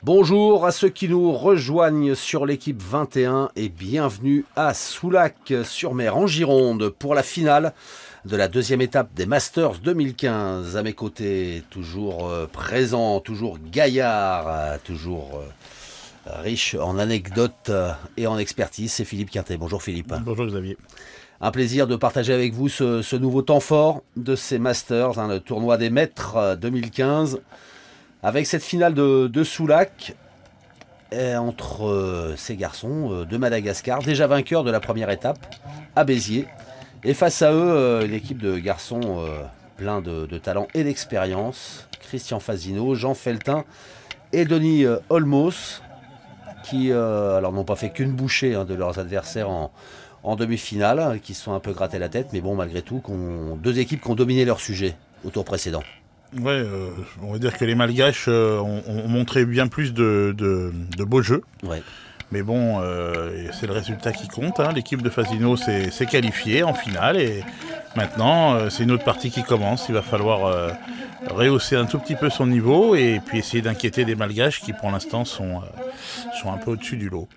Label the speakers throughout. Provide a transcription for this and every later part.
Speaker 1: Bonjour à ceux qui nous rejoignent sur l'équipe 21 et bienvenue à Soulac-sur-Mer en Gironde pour la finale de la deuxième étape des Masters 2015. À mes côtés, toujours présent, toujours gaillard, toujours riche en anecdotes et en expertise, c'est Philippe Quintet. Bonjour Philippe.
Speaker 2: Bonjour Xavier.
Speaker 1: Un plaisir de partager avec vous ce nouveau temps fort de ces Masters, le tournoi des maîtres 2015. Avec cette finale de Soulac entre ces garçons de Madagascar, déjà vainqueurs de la première étape à Béziers. Et face à eux, une équipe de garçons pleins de talent et d'expérience. Christian Fazino, Jean Feltin et Denis Olmos, qui alors n'ont pas fait qu'une bouchée de leurs adversaires en demi-finale, qui se sont un peu gratté la tête. Mais bon, malgré tout, deux équipes qui ont dominé leur sujet au tour précédent.
Speaker 2: Ouais, on va dire que les Malgaches ont montré bien plus de beaux jeux.
Speaker 1: Ouais.
Speaker 2: Mais bon, c'est le résultat qui compte. L'équipe de Fazino s'est qualifiée en finale et maintenant, c'est une autre partie qui commence. Il va falloir rehausser un tout petit peu son niveau et puis essayer d'inquiéter les Malgaches qui, pour l'instant, sont un peu au-dessus du lot.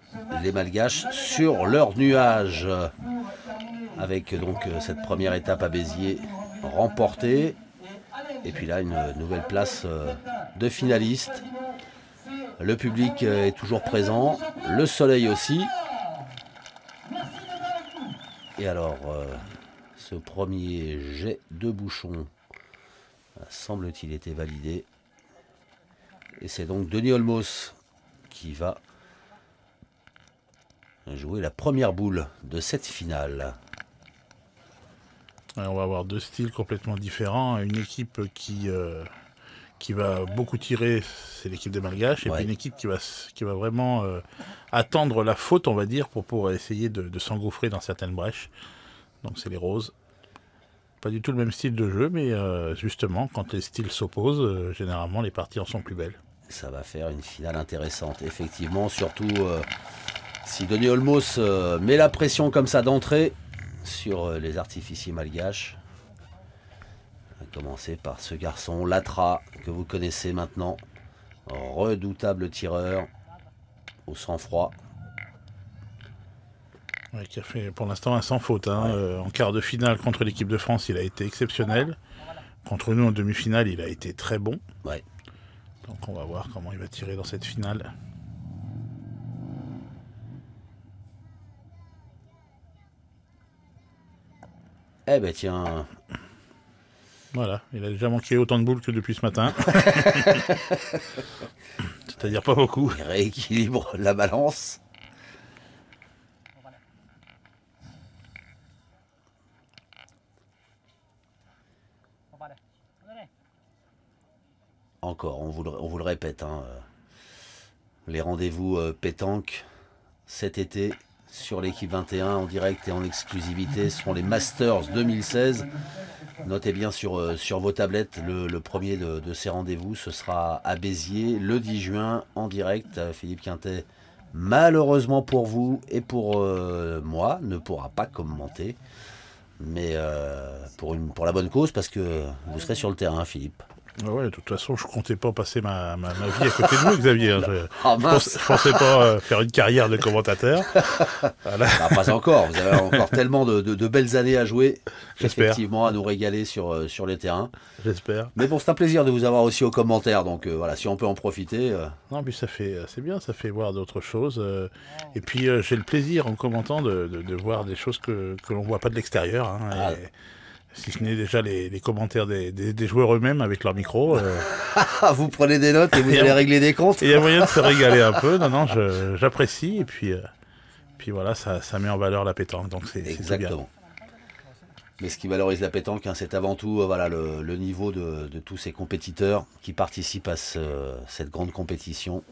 Speaker 1: Les Malgaches sur leur nuage, avec donc cette première étape à Béziers remportée. Et puis là, une nouvelle place de finaliste. Le public est toujours présent, le soleil aussi. Et alors, ce premier jet de bouchon, semble-t-il, été validé. Et c'est donc Denis Olmos qui va jouer la première boule de cette finale.
Speaker 2: On va avoir deux styles complètement différents. Une équipe qui va beaucoup tirer, c'est l'équipe des Malgaches. Et puis une équipe qui va vraiment attendre la faute, on va dire, pour essayer de s'engouffrer dans certaines brèches. Donc c'est les Roses. Pas du tout le même style de jeu, mais justement, quand les styles s'opposent, généralement les parties en sont plus belles.
Speaker 1: Ça va faire une finale intéressante, effectivement. Surtout si Denis Olmos met la pression comme ça d'entrée sur les artificiers malgaches. On va commencer par ce garçon, Latra, que vous connaissez maintenant. Redoutable tireur, au sang-froid.
Speaker 2: Ouais, qui a fait pour l'instant un sans faute. En quart de finale contre l'équipe de France, il a été exceptionnel. Contre nous en demi-finale, il a été très bon.
Speaker 1: Ouais.
Speaker 2: Donc on va voir comment il va tirer dans cette finale.
Speaker 1: Eh ben tiens.
Speaker 2: Voilà, il a déjà manqué autant de boules que depuis ce matin. C'est-à-dire pas beaucoup.
Speaker 1: Il rééquilibre la balance. Encore, on vous le répète, les rendez-vous pétanque cet été sur l'équipe 21 en direct et en exclusivité seront les Masters 2016. Notez bien sur vos tablettes le premier de ces rendez-vous. Ce sera à Béziers le 10 juin en direct. Philippe Quintet, malheureusement pour vous et pour moi, ne pourra pas commenter. Mais pour la bonne cause, parce que vous serez sur le terrain, Philippe.
Speaker 2: Ouais, de toute façon, je comptais pas passer ma vie à côté de vous, Xavier. Je pensais pas faire une carrière de commentateur. Voilà.
Speaker 1: Bah, pas encore. Vous avez encore tellement de belles années à jouer.
Speaker 2: J'espère.
Speaker 1: Effectivement, à nous régaler sur les terrains.
Speaker 2: J'espère.
Speaker 1: Mais bon, c'est un plaisir de vous avoir aussi aux commentaires. Donc voilà, si on peut en profiter.
Speaker 2: Non, puis c'est bien, ça fait voir d'autres choses. Et puis j'ai le plaisir en commentant de voir des choses que l'on voit pas de l'extérieur. Si ce n'est déjà les commentaires des joueurs eux-mêmes avec leur micro.
Speaker 1: Vous prenez des notes et vous allez régler des comptes.
Speaker 2: Il y a moyen de se régaler un peu. Non, j'apprécie. Et puis voilà, ça met en valeur la pétanque. Donc c'est
Speaker 1: exactement. Mais ce qui valorise la pétanque, c'est avant tout le niveau de tous ces compétiteurs qui participent à cette grande compétition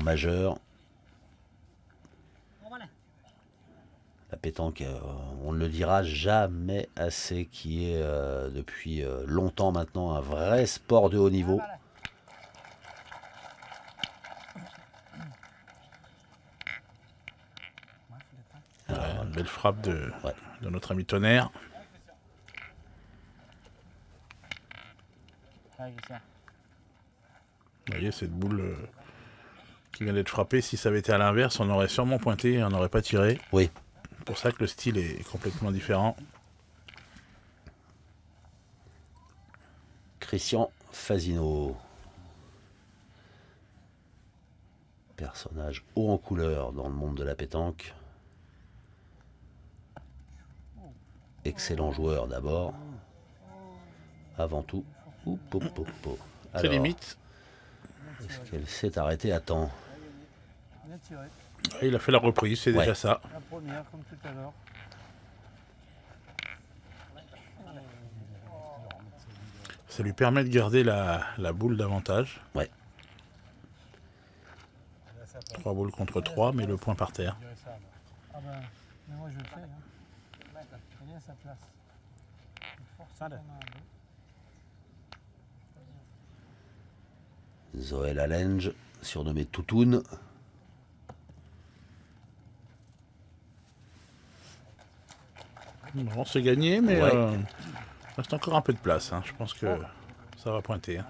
Speaker 1: majeure. La pétanque, on ne le dira jamais assez, qui est depuis longtemps maintenant un vrai sport de haut niveau.
Speaker 2: Une belle frappe de notre ami Tonnerre. voyez cette boule qui vient d'être frappée, si ça avait été à l'inverse, on aurait sûrement pointé et on n'aurait pas tiré.
Speaker 1: Oui.
Speaker 2: C'est pour ça que le style est complètement différent.
Speaker 1: Christian Fasino. Personnage haut en couleur dans le monde de la pétanque. Excellent joueur d'abord. Avant tout.
Speaker 2: C'est limite.
Speaker 1: Est-ce qu'elle s'est arrêtée à temps?
Speaker 2: Il a fait la reprise, c'est déjà ça.
Speaker 3: La première, comme tout à l'heure.
Speaker 2: Ça lui permet de garder la boule d'avantage.
Speaker 1: Ouais.
Speaker 2: 3 boules contre 3, mais le point par terre.
Speaker 3: Ah ben, mais moi je le fais. Hein. Elle est à sa place.
Speaker 1: Zoël Allenge, surnommé Toutoun.
Speaker 2: Bon, c'est gagné, mais
Speaker 1: Ouais.
Speaker 2: il reste encore un peu de place. Hein. Je pense que ça va pointer. Hein.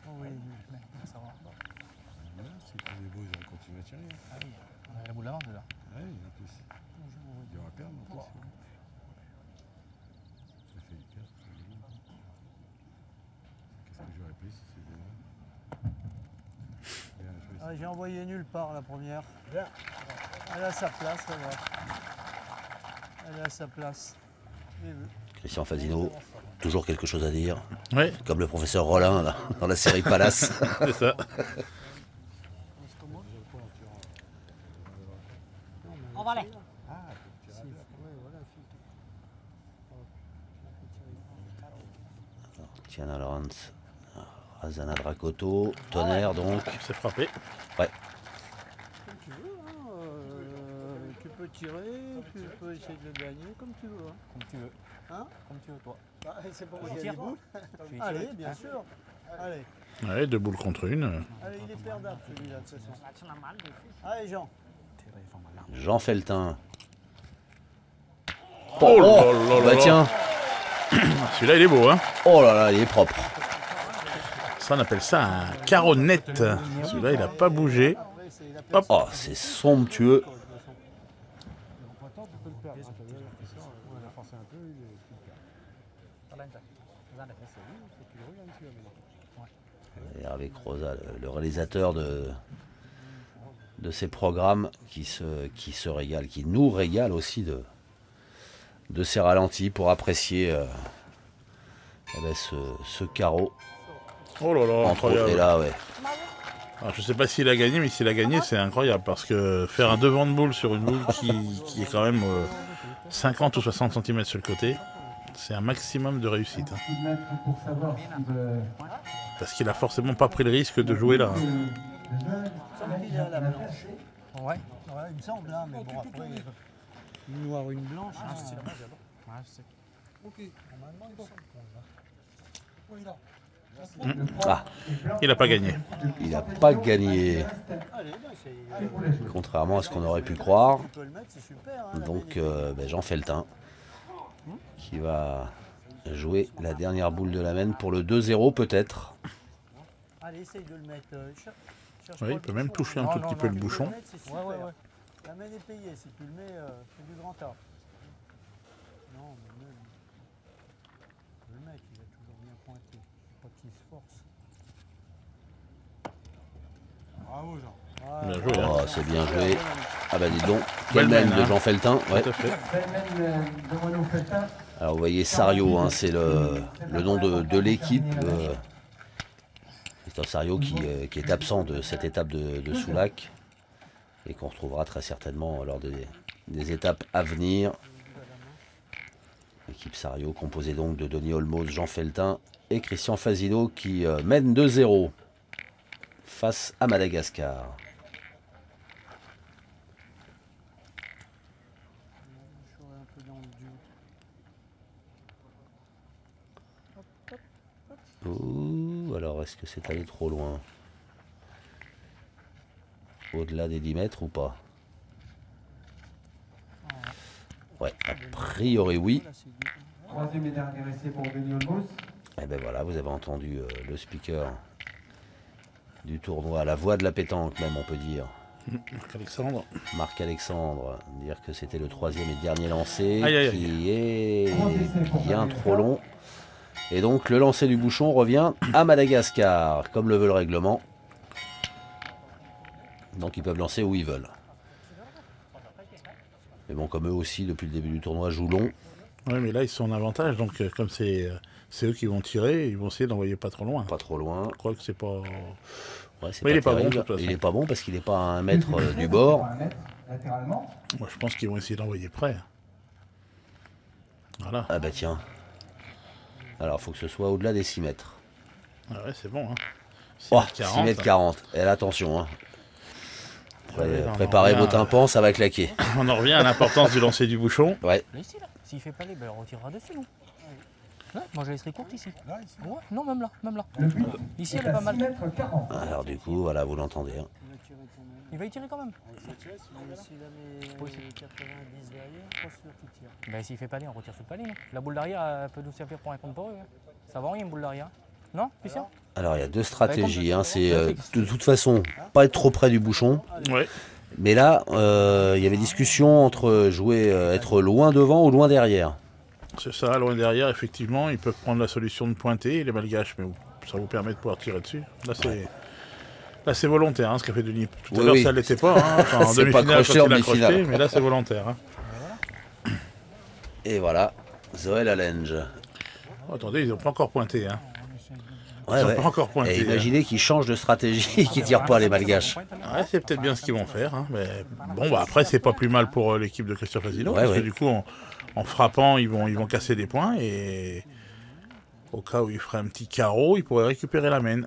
Speaker 3: Oh oui, ça va.
Speaker 4: C'est que les beaux, ils vont continuer à tirer.
Speaker 3: Ah oui, on a la boule d'avance là.
Speaker 4: Ouais, en plus. Il y aura perdre en plus. Ça fait 4. Qu'est-ce que j'aurais pris si c'était là?
Speaker 3: Ah, j'ai envoyé nulle part la première. Elle est à sa place, elle va. Elle est à sa place. J'ai vu.
Speaker 1: Christian Fasino, toujours quelque chose à dire.
Speaker 2: Oui,
Speaker 1: Comme le professeur Rollin là, dans la série Palace.
Speaker 2: c'est ça.
Speaker 5: On va aller.
Speaker 1: Tiana Lawrence, Razana Dracoto, Tonnerre donc.
Speaker 2: C'est frappé.
Speaker 1: Ouais.
Speaker 3: Comme tu veux, hein, tu peux tirer, tu peux essayer de le gagner comme tu veux. Hein.
Speaker 5: Comme tu veux.
Speaker 3: Hein
Speaker 5: Comme tu veux, toi.
Speaker 3: C'est pour
Speaker 5: Je
Speaker 3: moi qui
Speaker 5: tire.
Speaker 3: des boules.
Speaker 5: Tu y
Speaker 3: Allez,
Speaker 5: tires.
Speaker 3: bien sûr. Allez,
Speaker 2: Ouais, 2 boules contre 1.
Speaker 3: allez, il est perdable celui-là de toute façon.
Speaker 5: C'est normal.
Speaker 3: Allez Jean.
Speaker 1: Jean Feltin.
Speaker 2: Oh là là
Speaker 1: Bah
Speaker 2: là.
Speaker 1: tiens.
Speaker 2: Celui-là, il est beau. Hein.
Speaker 1: Oh là là, il est propre.
Speaker 2: Ça, on appelle ça un carreau net. Celui-là, il n'a pas bougé. Hop.
Speaker 1: Oh, c'est somptueux. Et Hervé Croza, le réalisateur de ces programmes qui se régale, qui nous régale aussi de ces ralentis pour apprécier ce carreau.
Speaker 2: Oh là là,
Speaker 1: Entre autres,
Speaker 2: incroyable.
Speaker 1: et là, ouais.
Speaker 2: Alors, je sais pas s'il a gagné, mais s'il a gagné, c'est incroyable. Parce que faire un devant de boule sur une boule qui est quand même 50 ou 60 cm sur le côté, c'est un maximum de réussite. Hein. Parce qu'il a forcément pas pris le risque de jouer là. Hein.
Speaker 3: Il est à la blanche.
Speaker 5: Ouais.
Speaker 3: Ouais, il me semble, hein, mais bon après, une noire, une blanche.
Speaker 5: Ah,
Speaker 3: hein.
Speaker 5: c'est dommage alors. Ouais, je sais.
Speaker 1: Ah,
Speaker 2: Il n'a pas gagné.
Speaker 1: il n'a pas gagné,
Speaker 3: Allez, ben, c'est-
Speaker 1: contrairement à ce qu'on aurait pu croire.
Speaker 3: tu peux le mettre, c'est super. Hein, la
Speaker 1: Donc
Speaker 3: main
Speaker 1: Jean Feltin qui va jouer la dernière boule de la main pour le 2-0 peut-être.
Speaker 3: est- Allez, essaye de le mettre. Cherche
Speaker 2: Oui,
Speaker 3: pas
Speaker 2: il
Speaker 3: le
Speaker 2: peut même
Speaker 3: bouchon,
Speaker 2: toucher
Speaker 3: hein.
Speaker 2: un tout petit peu le
Speaker 3: Tu peux
Speaker 2: bouchon.
Speaker 3: mettre, c'est super. La main est payée, si tu le mets, c'est du grand art. Non, mais même. Le mec, il a toujours bien pointé. Faut pas qu'il se force.
Speaker 4: Bravo, Jean.
Speaker 3: Voilà.
Speaker 2: Bien joué. Hein.
Speaker 1: Oh, c'est bien joué. Ah bah dis donc, quelle
Speaker 2: Belle
Speaker 1: main
Speaker 2: main,
Speaker 1: de
Speaker 2: hein.
Speaker 1: Jean Feltin. Ouais.
Speaker 2: Tout à fait.
Speaker 1: Alors vous voyez Sario, hein, c'est le nom de l'équipe. Christophe Sario qui est absent de cette étape de Soulac et qu'on retrouvera très certainement lors des étapes à venir. L'équipe Sario composée donc de Denis Olmos, Jean Feltin et Christian Fasino qui mène 2-0 face à Madagascar.
Speaker 3: Je serai un peu dans le dur.
Speaker 1: Ouh, alors Alors, est-ce que c'est allé trop loin? Au-delà des 10 mètres ou pas? Ouais, a priori oui.
Speaker 6: Troisième et dernier essai pour Benny Olmos.
Speaker 1: Et ben voilà, vous avez entendu le speaker du tournoi, la voix de la pétanque même, on peut dire.
Speaker 2: Alexandre.
Speaker 1: Marc-Alexandre, dire que c'était le troisième et dernier lancé,
Speaker 2: Aïe, aïe,
Speaker 1: qui est bien trop long. Et donc le lancer du bouchon revient à Madagascar, comme le veut le règlement. Donc ils peuvent lancer où ils veulent. Mais bon, comme eux aussi, depuis le début du tournoi, jouent long.
Speaker 2: Oui, mais là, ils sont en avantage, donc comme c'est eux qui vont tirer, ils vont essayer d'envoyer pas trop loin.
Speaker 1: Pas trop loin.
Speaker 2: Je crois que c'est pas...
Speaker 1: Ouais, c'est
Speaker 2: Mais il est pas bon,
Speaker 1: terrible.
Speaker 2: de toute façon.
Speaker 1: Il est pas bon parce qu'il n'est pas à 1 mètre du bord.
Speaker 6: Latéralement.
Speaker 2: Moi, je pense qu'ils vont essayer d'envoyer près. Voilà.
Speaker 1: Ah bah tiens. Alors, il faut que ce soit au-delà des 6 mètres.
Speaker 2: Ah ouais, c'est bon. Hein.
Speaker 1: Oh,
Speaker 2: 6
Speaker 1: 6 mètres 40. Et là, attention. Hein.
Speaker 2: Ouais, on en
Speaker 1: Préparez vos
Speaker 2: revient,
Speaker 1: tympans, ça va claquer.
Speaker 2: On en revient à l'importance du lancer du bouchon.
Speaker 1: Ouais.
Speaker 5: Là, ici, là. S'il fait pas les, ben, on retirera dessus, nous. Ouais, moi, je laisserai courte ici. Ouais, non, même là, même là.
Speaker 6: Le but
Speaker 5: Ici,
Speaker 6: est
Speaker 5: elle est
Speaker 6: à
Speaker 5: pas
Speaker 6: 6
Speaker 5: mal.
Speaker 6: mètres 40.
Speaker 1: Alors du coup, voilà, vous l'entendez. Hein.
Speaker 5: Il va y tirer quand même.
Speaker 3: S'il a mis 90 derrière, pas sûr qu'il tire.
Speaker 5: Ben, s'il fait pas les, on retire sur le palier, non. La boule d'arrière, elle peut nous servir pour un compte pour eux. Hein. Ça va rien, une boule d'arrière. Non, Christian?
Speaker 1: Alors il y a deux stratégies. Hein. C'est de toute façon pas être trop près du bouchon.
Speaker 2: Ouais.
Speaker 1: Mais là, il y avait discussion entre jouer, être loin devant ou loin derrière.
Speaker 2: C'est ça, loin derrière, effectivement, ils peuvent prendre la solution de pointer et les malgaches, mais ça vous permet de pouvoir tirer dessus. Là, c'est volontaire, hein, ce qu'a fait Denis. Tout à
Speaker 1: Oui,
Speaker 2: l'heure,
Speaker 1: oui.
Speaker 2: ça ne l'était pas. Hein. Enfin, en
Speaker 1: C'est pas
Speaker 2: demi-finale,
Speaker 1: crocheté
Speaker 2: quand
Speaker 1: en
Speaker 2: il a
Speaker 1: demi-finale.
Speaker 2: crocheté, mais là, c'est volontaire. Hein.
Speaker 1: Et voilà, Zoé Lalenge.
Speaker 2: Oh, attendez, ils n'ont pas encore pointé. Hein.
Speaker 1: Ouais,
Speaker 2: Ils n'ont
Speaker 1: ouais.
Speaker 2: pas encore pointé.
Speaker 1: Et imaginez qu'ils changent de stratégie et qu'ils tirent pas les malgaches.
Speaker 2: Hein. Ouais, c'est peut-être bien ce qu'ils vont faire. Hein. Mais bon, bah, après, c'est pas plus mal pour l'équipe de Christophe Asilo.
Speaker 1: Ouais,
Speaker 2: parce
Speaker 1: ouais.
Speaker 2: que du coup, en frappant, ils vont casser des points. Et au cas où il ferait un petit carreau, ils pourraient récupérer la main.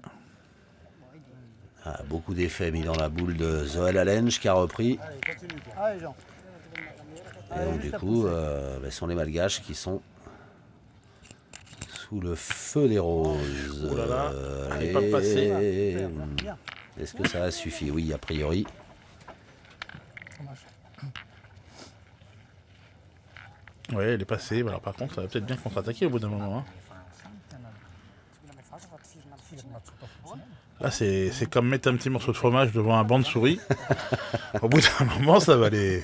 Speaker 1: Ah, beaucoup d'effets mis dans la boule de Zoé Lalenge qui a repris.
Speaker 3: Allez, continue. Allez, Jean.
Speaker 1: Et donc, du coup, ce sont les malgaches qui sont sous le feu des roses.
Speaker 2: Oh là là, elle est pas
Speaker 1: Et-
Speaker 2: passée.
Speaker 3: Bien.
Speaker 1: Est-ce que ça a suffi? Oui, a priori.
Speaker 2: Ouais, elle est passée. Alors, par contre, ça va peut-être bien contre-attaquer au bout d'un moment. Hein. Là, c'est comme mettre un petit morceau de fromage devant un banc de souris. Au bout d'un moment, ça va les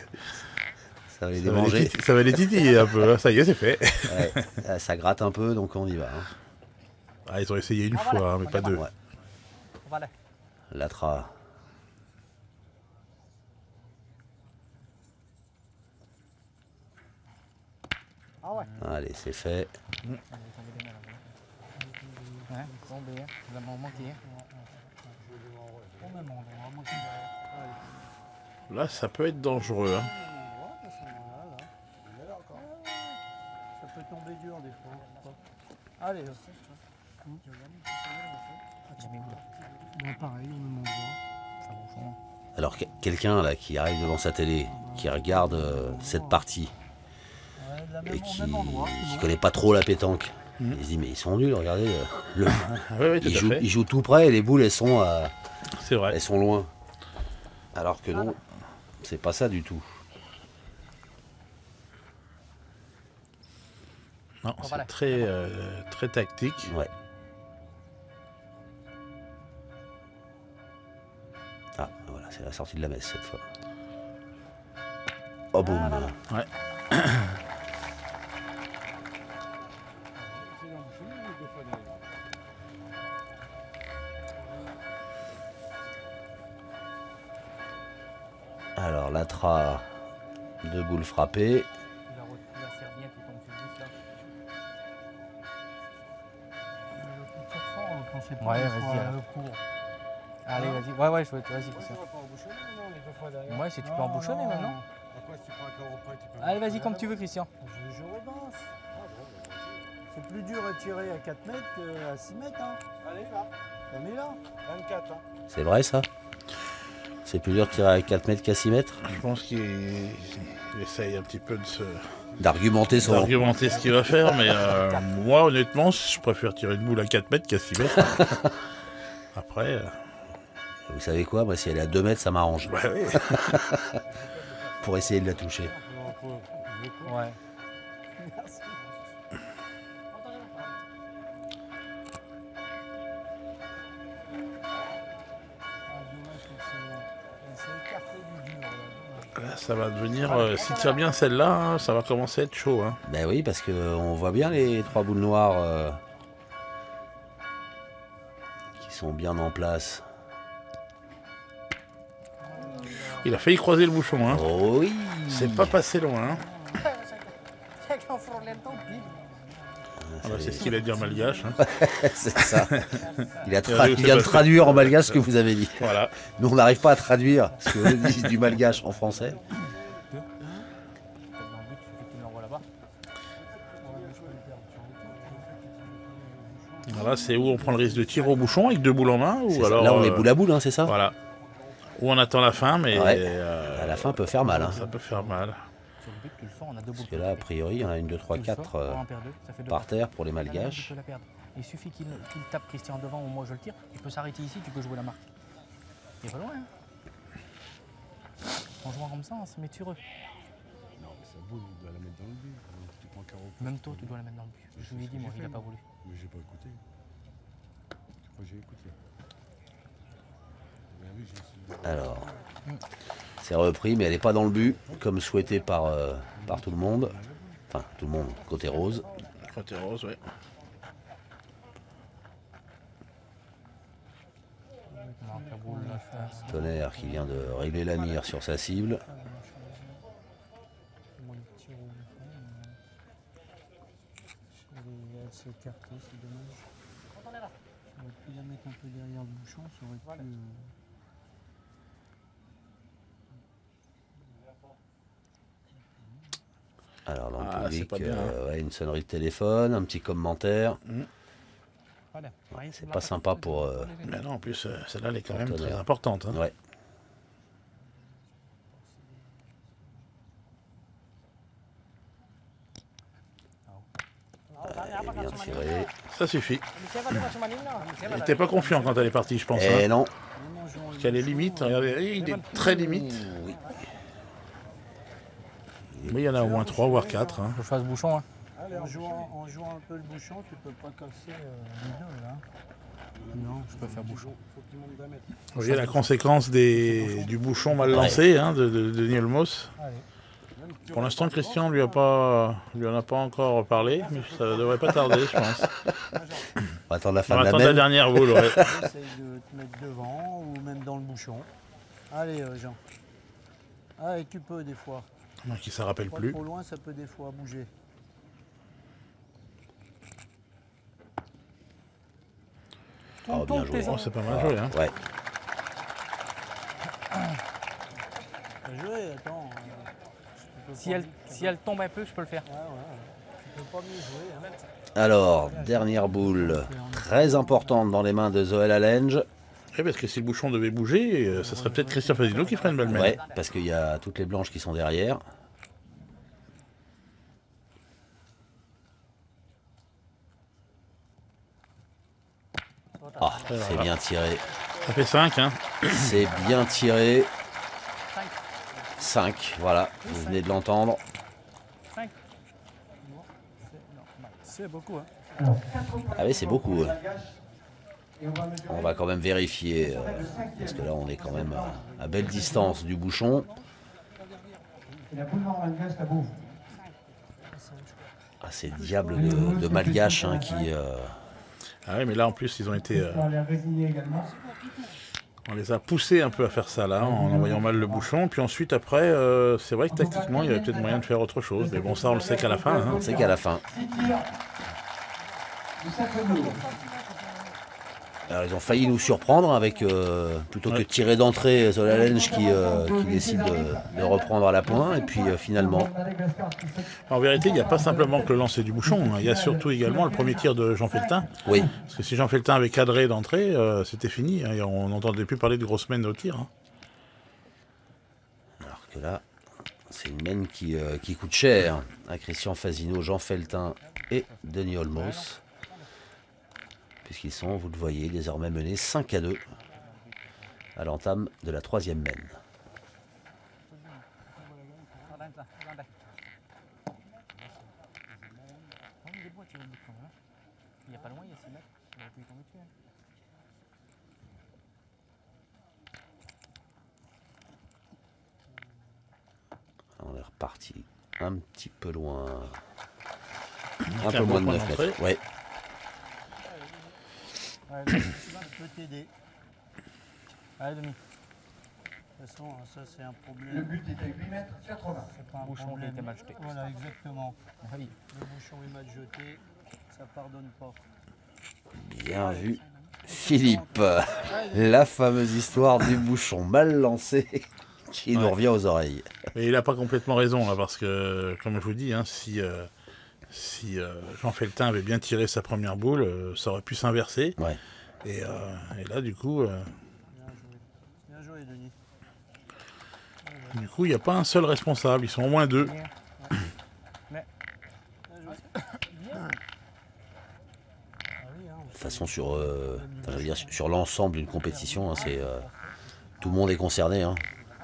Speaker 1: démanger.
Speaker 2: ça va les titiller un peu. Ça y est, c'est fait.
Speaker 1: Ouais, ça gratte un peu, donc on y va. Hein.
Speaker 2: Ah, ils ont essayé une fois, hein, mais pas deux.
Speaker 1: Ouais.
Speaker 5: On va aller.
Speaker 1: Latra.
Speaker 3: Ah ouais.
Speaker 1: Allez, c'est fait.
Speaker 5: Ouais, tombé, hein. Nous avons manqué. Hein.
Speaker 3: Au même endroit, à moins qu'il y ait-
Speaker 2: Là, ça peut être dangereux. Hein.
Speaker 3: Ouais, à ce moment-là, là. Ça peut tomber dur des fois. Allez, là.
Speaker 5: J'ai mis où, là?
Speaker 3: Bon, pareil, au même endroit.
Speaker 5: Ça bouge, hein.
Speaker 1: Alors, quelqu'un là qui arrive devant sa télé, qui regarde cette partie
Speaker 3: Ouais, de la
Speaker 1: et
Speaker 3: même, au même endroit.
Speaker 1: qui connaît pas trop la pétanque, il se dit mais ils sont nuls, regardez.
Speaker 2: Ah, oui, tout à fait.
Speaker 1: Ils jouent tout près et les boules elles sont
Speaker 2: C'est vrai.
Speaker 1: elles sont loin. Alors que non, c'est pas ça du tout.
Speaker 2: Non,
Speaker 5: Voilà.
Speaker 2: c'est très tactique.
Speaker 1: Ouais. Ah, voilà, c'est la sortie de la messe cette fois. Oh boum.
Speaker 2: Ouais.
Speaker 1: Alors, Latra, deux boules frappées.
Speaker 5: La serre bien, tu tombes sur le but, là. Ouais, vas-y, alors. Allez, vas-y. Ouais, ouais, je veux. Vas-y, Christian. Ouais, si tu peux embouchonner maintenant. Allez, vas-y, comme tu veux, Christian.
Speaker 3: Je redanse. C'est plus dur à tirer à 4 mètres qu'à 6 mètres. Hein. Allez, là. On est là. 24. Hein.
Speaker 1: C'est vrai ça? C'est plus dur de tirer à 4 mètres qu'à 6 mètres?
Speaker 2: Je pense qu'il essaye un petit peu
Speaker 1: D'argumenter son...
Speaker 2: d'argumenter ce qu'il va faire, mais moi, honnêtement, je préfère tirer une boule à 4 mètres qu'à 6 mètres. Après...
Speaker 1: Vous savez quoi, moi si elle est à 2 mètres, ça m'arrange.
Speaker 2: bah oui.
Speaker 1: Pour essayer de la toucher.
Speaker 5: Ouais.
Speaker 2: Là, ça va devenir... si tire bien celle-là, hein, ça va commencer à être chaud. Hein.
Speaker 1: Ben oui, parce qu'on voit bien les 3 boules noires qui sont bien en place.
Speaker 2: Il a failli croiser le bouchon. Hein.
Speaker 1: Oh oui.
Speaker 2: C'est pas passé loin. Hein. Ah bah, c'est ce qu'il a dit en malgache. Hein.
Speaker 1: C'est ça. Il vient de traduire en malgache ce que vous avez dit.
Speaker 2: Voilà.
Speaker 1: Nous, on n'arrive pas à traduire ce que vous dites du malgache en français.
Speaker 2: Voilà, c'est où on prend le risque de tirer au bouchon avec 2 boules en main ou alors,
Speaker 1: là, on est boule à boule, hein, c'est ça?
Speaker 2: Voilà. Ou on attend la fin, mais...
Speaker 1: Ouais. À la fin, peut faire mal. Hein.
Speaker 2: Ça peut faire mal.
Speaker 1: Parce que là, a priori, il y en a 1, 2, 3, 4 par terre pour les malgaches.
Speaker 5: Il suffit qu'il tape Christian devant ou moi je le tire. Il peut s'arrêter ici, tu peux jouer la marque. Il est pas loin. Hein. En jouant comme ça, on se met sur eux.
Speaker 4: Non, mais sa boule, il doit la mettre dans le but. Tu prends carreau.
Speaker 5: Même toi, tu dois la mettre dans le but. Je lui ai dit, moi, il n'a pas voulu.
Speaker 4: Mais j'ai pas écouté. Je crois que j'ai écouté.
Speaker 1: Alors, c'est repris, mais elle n'est pas dans le but, comme souhaité par tout le monde. Enfin, tout le monde, côté rose.
Speaker 2: Côté rose, oui.
Speaker 1: Tonnerre qui vient de régler la mire sur sa cible.
Speaker 3: C'est écarté, c'est dommage. On aurait pu la mettre un peu derrière le bouchon, ça aurait pu...
Speaker 1: Alors dans le
Speaker 2: Ah,
Speaker 1: public,
Speaker 2: c'est pas bien, hein.
Speaker 1: ouais, une sonnerie de téléphone, un petit commentaire.
Speaker 5: Voilà.
Speaker 1: Ouais, c'est pas sympa pour...
Speaker 2: Mais non, en plus, celle-là, elle est quand même
Speaker 1: Tonnerre.
Speaker 2: très importante. Hein.
Speaker 1: Ouais. Bien tiré.
Speaker 2: Ça suffit. Il n'était pas confiant quand elle est partie, je pense.
Speaker 1: Et
Speaker 2: Hein.
Speaker 1: non.
Speaker 2: Parce qu'elle est limite. Regardez, il est très limite.
Speaker 1: Oui.
Speaker 2: Mais il y en a au moins 3, voire 4. Hein.
Speaker 5: Faut que je fasse bouchon. Hein.
Speaker 3: Allez, en jouant un peu le bouchon, tu peux pas casser les deux là.
Speaker 5: Non, je peux faire bouchon.
Speaker 2: Vous voyez la conséquence du bouchon mal lancé hein, de Niolmos. Pour l'instant, Christian lui en a pas encore parlé, mais ça devrait pas tarder, je pense.
Speaker 1: On va attendre la
Speaker 2: On
Speaker 1: fin
Speaker 2: va
Speaker 1: de la
Speaker 2: attendre la
Speaker 1: même.
Speaker 2: dernière boule, ouais.
Speaker 3: Essaye de te mettre devant ou même dans le bouchon. Allez, Jean. Allez, tu peux des fois.
Speaker 2: Donc il ne se rappelle
Speaker 3: Pas
Speaker 2: plus.
Speaker 3: trop loin, ça peut des fois bouger.
Speaker 1: Oh, bien joué.
Speaker 2: Oh, c'est pas mal joué. Hein.
Speaker 1: Ouais.
Speaker 3: Bien joué, attends.
Speaker 5: Si elle tombe un peu, je peux le faire.
Speaker 3: Ouais, ouais. Tu peux pas mieux jouer. Hein.
Speaker 1: Alors, dernière boule très importante dans les mains de Zoël Allenge.
Speaker 2: Oui, parce que si le bouchon devait bouger, ça serait peut-être Christian Fazino qui ferait une belle main.
Speaker 1: Ouais, parce qu'il y a toutes les blanches qui sont derrière. Ah, c'est bien tiré.
Speaker 2: Ça fait 5, hein.
Speaker 1: C'est bien tiré. 5, voilà, vous venez de l'entendre.
Speaker 5: 5.
Speaker 3: C'est beaucoup. Hein.
Speaker 1: Ah oui, c'est beaucoup. On va quand même vérifier, parce que là on est quand même à belle distance du bouchon.
Speaker 6: La boule en malgache, la bouffe.
Speaker 1: Ah, ces diables de malgaches hein, qui...
Speaker 2: Ah oui, mais là en plus ils ont été...
Speaker 6: On les résigner également.
Speaker 2: On les a poussés un peu à faire ça là, en envoyant mal le bouchon. Puis ensuite après, c'est vrai que tactiquement il y avait peut-être moyen de faire autre chose. Mais bon, ça on le sait qu'à la fin. Hein.
Speaker 1: C'est qu'à la fin.
Speaker 6: 6 tirs. Du 5 velours.
Speaker 1: Alors ils ont failli nous surprendre avec, plutôt que de tirer d'entrée, Zoël Allenge qui décide de reprendre à la pointe. Et puis finalement...
Speaker 2: En vérité, il n'y a pas simplement que le lancer du bouchon. Hein. Il y a surtout également le premier tir de Jean Feltin.
Speaker 1: Oui.
Speaker 2: Parce que si Jean Feltin avait cadré d'entrée, c'était fini. Hein. Et on n'entendait plus parler de grosses mènes au tir. Hein.
Speaker 1: Alors que là, c'est une mène qui coûte cher à Christian Fazino, Jean Feltin et Denis Olmos. puisqu'ils sont, vous le voyez, désormais menés 5-2 à l'entame de la 3e mène.
Speaker 5: Il n'y a pas loin, il y a 6 mètres. Il aurait pu y tomber dessus.
Speaker 1: On est reparti un petit peu loin. Un peu moins de 9 mètres. Ouais.
Speaker 3: Ouais, je peux t'aider.
Speaker 5: Allez, demi.
Speaker 3: De toute façon, ça c'est un problème.
Speaker 6: Le but était 8 mètres 80.
Speaker 3: C'est pas un
Speaker 5: Bouchon qui a
Speaker 3: problème.
Speaker 5: été mal jeté.
Speaker 3: Voilà, exactement.
Speaker 5: Ah oui.
Speaker 3: Le bouchon est mal jeté, ça pardonne pas.
Speaker 1: Bien vu, Philippe. La fameuse histoire du bouchon mal lancé qui nous revient aux oreilles.
Speaker 2: Mais il n'a pas complètement raison, là, parce que, comme je vous dis, hein, si Jean Feltin avait bien tiré sa première boule, ça aurait pu s'inverser.
Speaker 1: Ouais.
Speaker 2: Et là, du coup,
Speaker 3: Bien joué, Denis.
Speaker 2: il n'y a pas un seul responsable, ils sont au moins 2.
Speaker 3: Bien joué.
Speaker 1: De toute façon, sur l'ensemble d'une compétition, hein, tout le monde est concerné. Hein.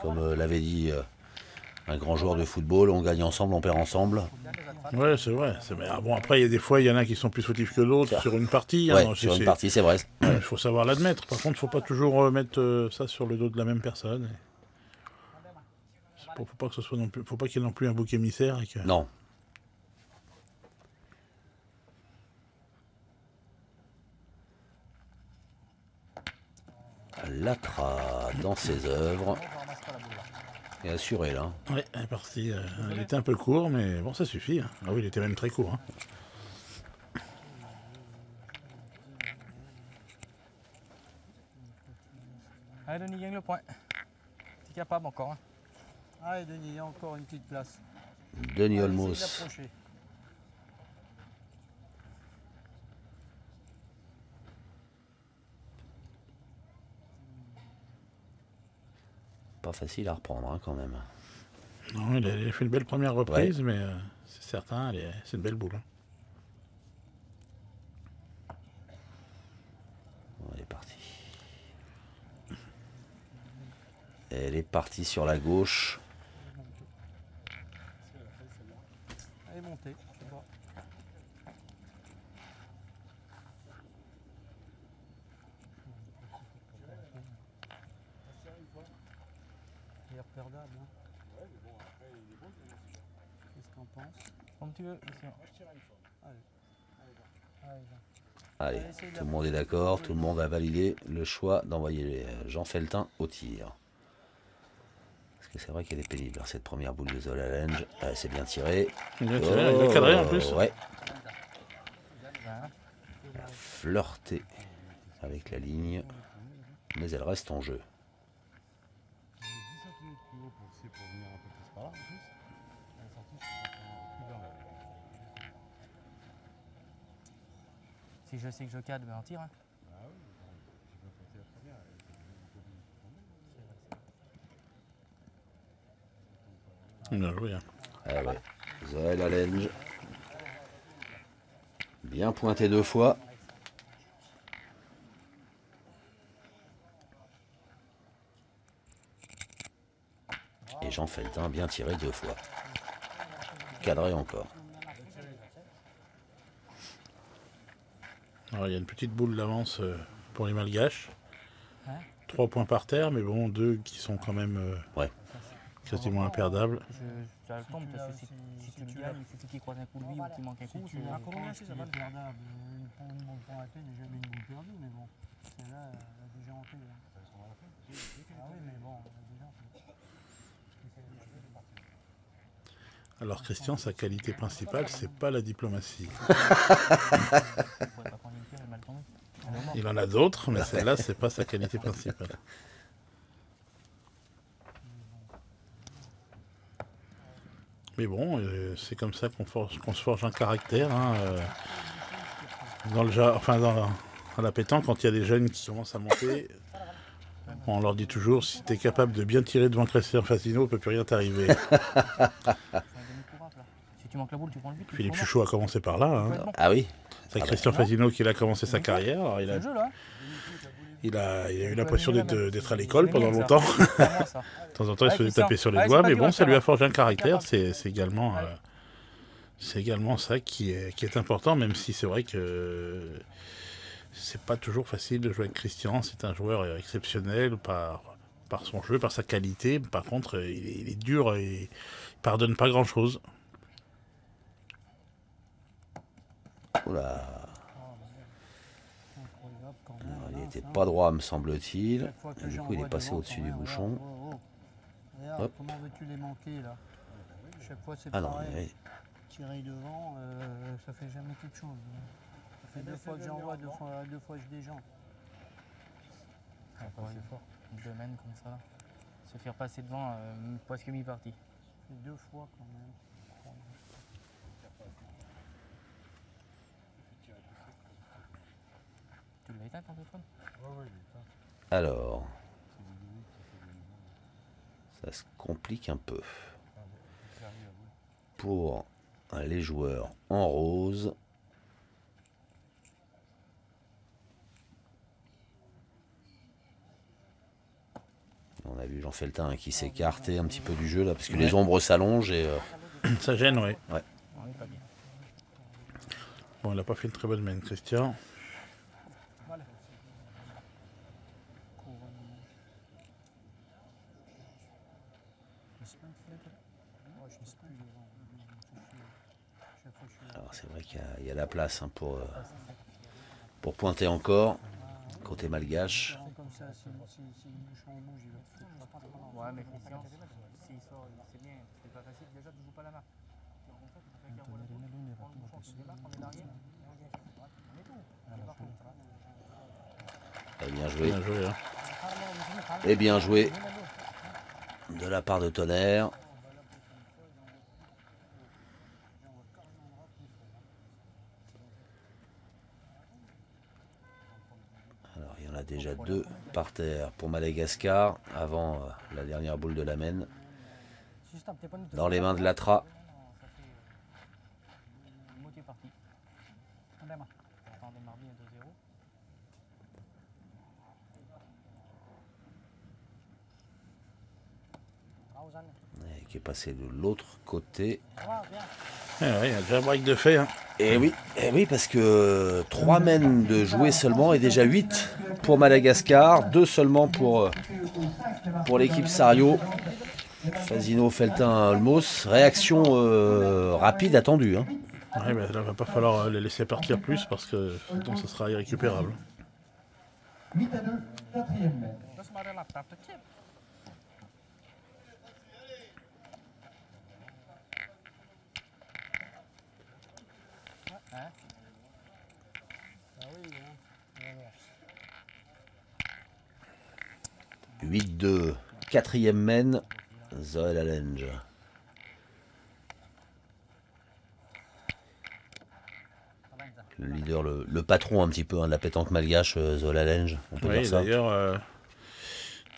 Speaker 1: Comme l'avait dit un grand joueur de football, on gagne ensemble, on perd ensemble.
Speaker 2: Ouais, c'est vrai. Mais, bon, après, il y a des fois, il y en a qui sont plus fautifs que d'autres sur une partie.
Speaker 1: Ouais,
Speaker 2: hein,
Speaker 1: sur une partie, c'est vrai.
Speaker 2: Il faut savoir l'admettre. Par contre, il ne faut pas toujours mettre ça sur le dos de la même personne. Faut pas que ce soit non plus, faut pas qu'il y ait non plus un bouc émissaire. Et que...
Speaker 1: Non. Latra dans ses œuvres. Et assuré là.
Speaker 2: Ouais, elle est partie. Il était un peu court, mais bon, ça suffit. Hein. Ah oui, il était même très court. Hein.
Speaker 5: Allez, Denis gagne le point. T'es capable encore. Hein.
Speaker 3: Allez, Denis, il y a encore une petite place.
Speaker 1: Denis
Speaker 3: Allez,
Speaker 1: Olmos.
Speaker 3: essaye d'approcher.
Speaker 1: Pas facile à reprendre hein, quand même.
Speaker 2: Non, il a fait une belle première reprise, mais c'est certain, c'est une belle boule. Hein.
Speaker 1: Elle est partie. Elle est partie sur la gauche.
Speaker 3: Elle est montée, je sais pas. Il est reperdable. Hein. Qu'est-ce que t'en penses?
Speaker 5: Comme tu veux.
Speaker 1: Allez, tout le monde est d'accord, tout le monde a validé le choix d'envoyer Jean Feltin au tir. Parce que c'est vrai qu'elle est pénible, cette première boule de Zola Lange. C'est bien tiré.
Speaker 2: Il a cadré en plus.
Speaker 1: Ouais. Elle a flirté avec la ligne, mais elle reste en jeu.
Speaker 5: Si je sais que je cadre, ben on tire. Hein.
Speaker 2: Bien joué. Hein.
Speaker 1: Ah ouais. Zola Lange. Bien pointé 2 fois. Et Jean Feltin bien tiré 2 fois. Cadré encore.
Speaker 2: Alors, il y a une petite boule d'avance pour les Malgaches.
Speaker 5: Hein
Speaker 2: 3 points par terre, mais bon, 2 qui sont quand même quasiment imperdables.
Speaker 5: Ça tombe parce que si tu le gagnes, il suffit qu'il croise un coup de lui ou qu'il manque un coup.
Speaker 3: Tu l'as commencé, ça va perdable. Il prend une boule pour la tête, il n'a jamais une boule perdue, mais bon. Celle-là, elle a déjà hanté. Ah oui, mais bon, elle a déjà hanté.
Speaker 2: Alors Christian, sa qualité principale, c'est pas la diplomatie. Il en a d'autres, mais celle-là, c'est pas sa qualité principale. Mais bon, c'est comme ça qu'on se forge un caractère. Hein, dans la pétanque, quand il y a des jeunes qui commencent à monter, on leur dit toujours, si tu es capable de bien tirer devant Christian Fasino, il ne peut plus rien t'arriver.
Speaker 5: Si tu manques la boule, tu prends le but.
Speaker 2: Philippe Chuchot a commencé par là. Hein.
Speaker 1: Ah oui.
Speaker 2: C'est Christian Fasino qui a commencé sa carrière. Alors, il a eu l'impression d'être à l'école pendant longtemps. De temps en temps, il se faisait taper sur les doigts, mais bon, ça lui a forgé un caractère. C'est également ça qui est important, même si c'est vrai que c'est pas toujours facile de jouer avec Christian. C'est un joueur exceptionnel par son jeu, par sa qualité. Par contre, il est dur et il pardonne pas grand-chose.
Speaker 1: Oula. Alors, il n'était pas droit, me semble-t-il. Du coup, il est passé au-dessus du bouchon.
Speaker 3: Regarde,
Speaker 1: Hop.
Speaker 3: comment veux-tu les manquer là? Chaque fois c'est
Speaker 1: Ah non,
Speaker 3: pareil.
Speaker 1: mais
Speaker 3: Tirer devant, ça fait jamais quelque chose. Ça fait 2 fois que j'envoie, 2 fois que je déjante.
Speaker 5: C'est fort. Deux mènes comme ça. Se faire passer devant, presque mi-partie.
Speaker 3: C'est 2 fois quand même.
Speaker 5: Tu l'as éteint ton téléphone?
Speaker 1: alors, ça se complique un peu. Pour les joueurs en rose, on a vu Jean Feltin qui s'est écarté un petit peu du jeu là, parce que les ombres s'allongent et
Speaker 2: Ça gêne, oui.
Speaker 1: ouais.
Speaker 5: On est pas bien.
Speaker 2: Bon, il n'a pas fait une très bonne main, Christian.
Speaker 1: Alors c'est vrai qu'il y a la place hein, pour pointer encore côté malgache.
Speaker 3: C'est comme ça, si le bouchon bouge, il va te foutre.
Speaker 5: Ouais, mais Christian, s'il sort, c'est bien. C'est pas facile déjà, tu joues pas la main.
Speaker 1: Et bien joué.
Speaker 2: Bien joué, hein.
Speaker 1: Et bien joué de la part de Tonnerre. Alors il y en a déjà 2 par terre pour Madagascar avant la dernière boule de la Maine. Dans les mains de Latra.
Speaker 5: Moitié partie. On démarre bien 2-0.
Speaker 1: Qui est passé de l'autre côté.
Speaker 2: Ouais, il y a déjà un break de fait. Hein.
Speaker 1: Et oui, parce que 3 mènes de jouer seulement et déjà 8 pour Madagascar, 2 seulement pour l'équipe Sario. Fasino, Feltin, Olmos. Réaction rapide attendue. Hein.
Speaker 2: Ouais, mais là, il va pas falloir les laisser partir plus parce que sinon, ce sera irrécupérable.
Speaker 6: 8 à 2, 4e mène.
Speaker 3: Ah oui, hein.
Speaker 1: 8-2, 4e mène, Zoël Allenge. Le leader, le patron un petit peu hein, de la pétanque malgache, Zoël Allenge, on peut
Speaker 2: Oui,
Speaker 1: dire ça.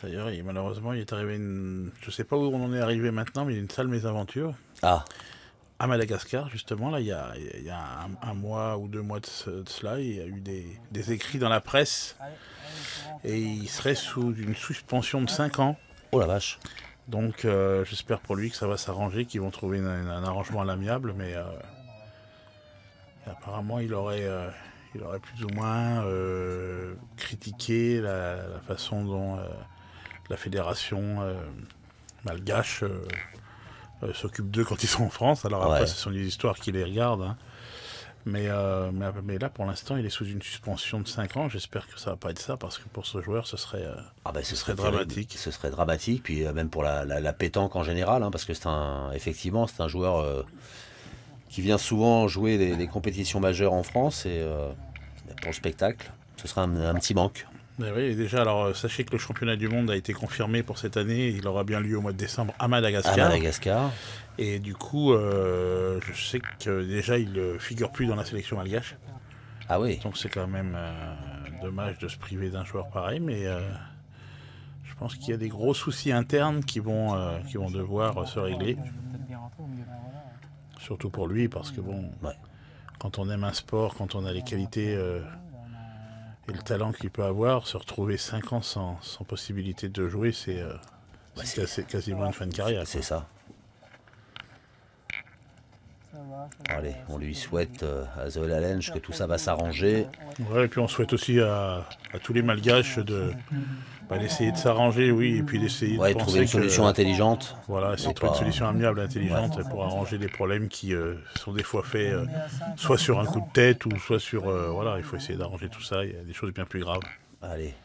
Speaker 2: d'ailleurs, malheureusement, il est arrivé je sais pas où on en est arrivé maintenant, mais il y a une sale mésaventure.
Speaker 1: Ah,
Speaker 2: À Madagascar, justement, là, il y a un mois ou 2 mois de cela, il y a eu des écrits dans la presse et il serait sous une suspension de 5 ans.
Speaker 1: oh la vache.
Speaker 2: Donc, j'espère pour lui que ça va s'arranger, qu'ils vont trouver un arrangement à l'amiable, mais apparemment, il aurait plus ou moins critiqué la façon dont la fédération malgache s'occupe d'eux quand ils sont en France. Alors après,
Speaker 1: Ouais.
Speaker 2: ce sont des histoires qui les regardent. Hein. Mais là, pour l'instant, il est sous une suspension de 5 ans. J'espère que ça va pas être ça, parce que pour ce joueur, ce serait
Speaker 1: Ce
Speaker 2: serait
Speaker 1: terrible.
Speaker 2: dramatique.
Speaker 1: Ce serait dramatique, puis même pour la pétanque en général, hein, parce que effectivement, c'est un joueur qui vient souvent jouer des compétitions majeures en France et pour le spectacle, ce sera un petit manque.
Speaker 2: Mais oui, déjà, alors sachez que le championnat du monde a été confirmé pour cette année. Il aura bien lieu au mois de décembre à Madagascar.
Speaker 1: À Madagascar.
Speaker 2: Et du coup, je sais que déjà, il ne figure plus dans la sélection malgache.
Speaker 1: Ah oui.
Speaker 2: Donc c'est quand même dommage de se priver d'un joueur pareil. Mais je pense qu'il y a des gros soucis internes qui vont devoir se régler.
Speaker 5: Peut-être bien rentrer au milieu.
Speaker 2: Surtout pour lui, parce que bon,
Speaker 1: Ouais.
Speaker 2: quand on aime un sport, quand on a les qualités et le talent qu'il peut avoir, se retrouver 5 ans sans possibilité de jouer, c'est quasiment une fin de carrière.
Speaker 1: C'est ça. Allez, on lui souhaite à Zoé Lalenge que tout ça va s'arranger.
Speaker 2: Ouais, et puis on souhaite aussi à tous les Malgaches d'essayer de s'arranger, oui, et puis d'essayer de
Speaker 1: trouver une solution intelligente.
Speaker 2: Voilà, essayer de trouver une solution amiable, intelligente pour arranger des problèmes qui sont des fois faits soit sur un coup de tête ou soit sur... voilà, il faut essayer d'arranger tout ça, il y a des choses bien plus graves.
Speaker 1: Allez.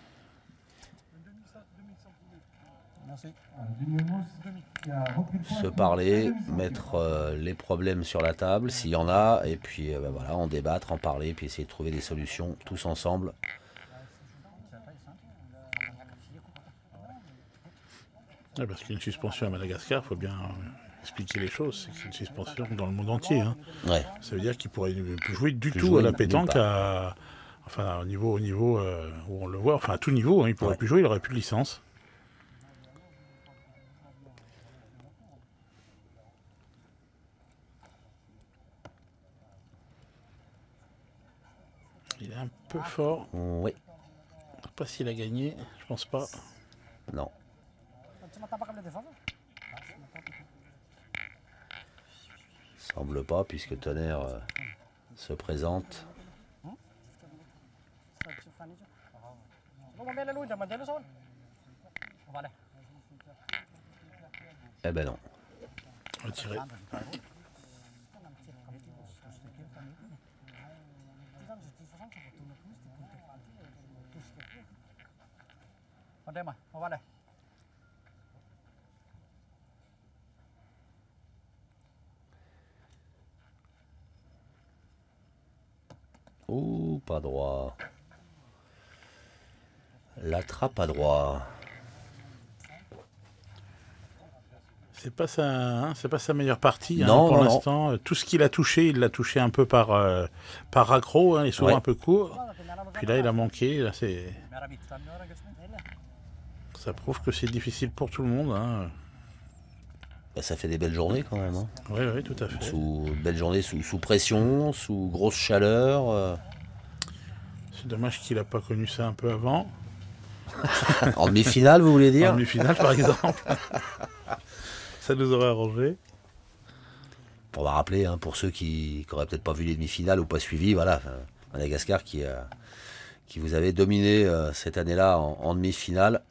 Speaker 1: Se parler, mettre les problèmes sur la table s'il y en a, et puis voilà, en débattre, en parler, puis essayer de trouver des solutions tous ensemble.
Speaker 2: Ouais, parce qu'une suspension à Madagascar, il faut bien expliquer les choses. C'est une suspension dans le monde entier. Hein.
Speaker 1: Ouais.
Speaker 2: Ça veut dire qu'il pourrait plus jouer du tout à la pétanque, enfin au niveau où on le voit, enfin à tout niveau, hein, il pourrait plus jouer, il n'aurait plus de licence. Il est un peu fort.
Speaker 1: Oui.
Speaker 2: Je ne sais pas s'il a gagné, je pense pas.
Speaker 1: Non. Semble pas, puisque Tonnerre se présente. Eh ben non.
Speaker 2: Retiré.
Speaker 1: Oh, pas droit. La trappe à droit.
Speaker 2: C'est pas sa meilleure partie
Speaker 1: non,
Speaker 2: pour
Speaker 1: non,
Speaker 2: l'instant. Non. Tout ce qu'il a touché, il l'a touché un peu par accro, hein, il est souvent un peu court. Puis là, il a manqué. Là, ça prouve que c'est difficile pour tout le monde. Hein.
Speaker 1: Bah, ça fait des belles journées quand même. Hein.
Speaker 2: Oui, tout à fait.
Speaker 1: Belles journées sous pression, sous grosse chaleur.
Speaker 2: C'est dommage qu'il n'a pas connu ça un peu avant.
Speaker 1: En demi-finale, vous voulez dire?
Speaker 2: En demi-finale, par exemple. Ça nous aurait arrangé.
Speaker 1: On va rappeler, hein, pour ceux qui n'auraient peut-être pas vu les demi-finales ou pas suivi, voilà, Madagascar qui vous avait dominé cette année-là en demi-finale.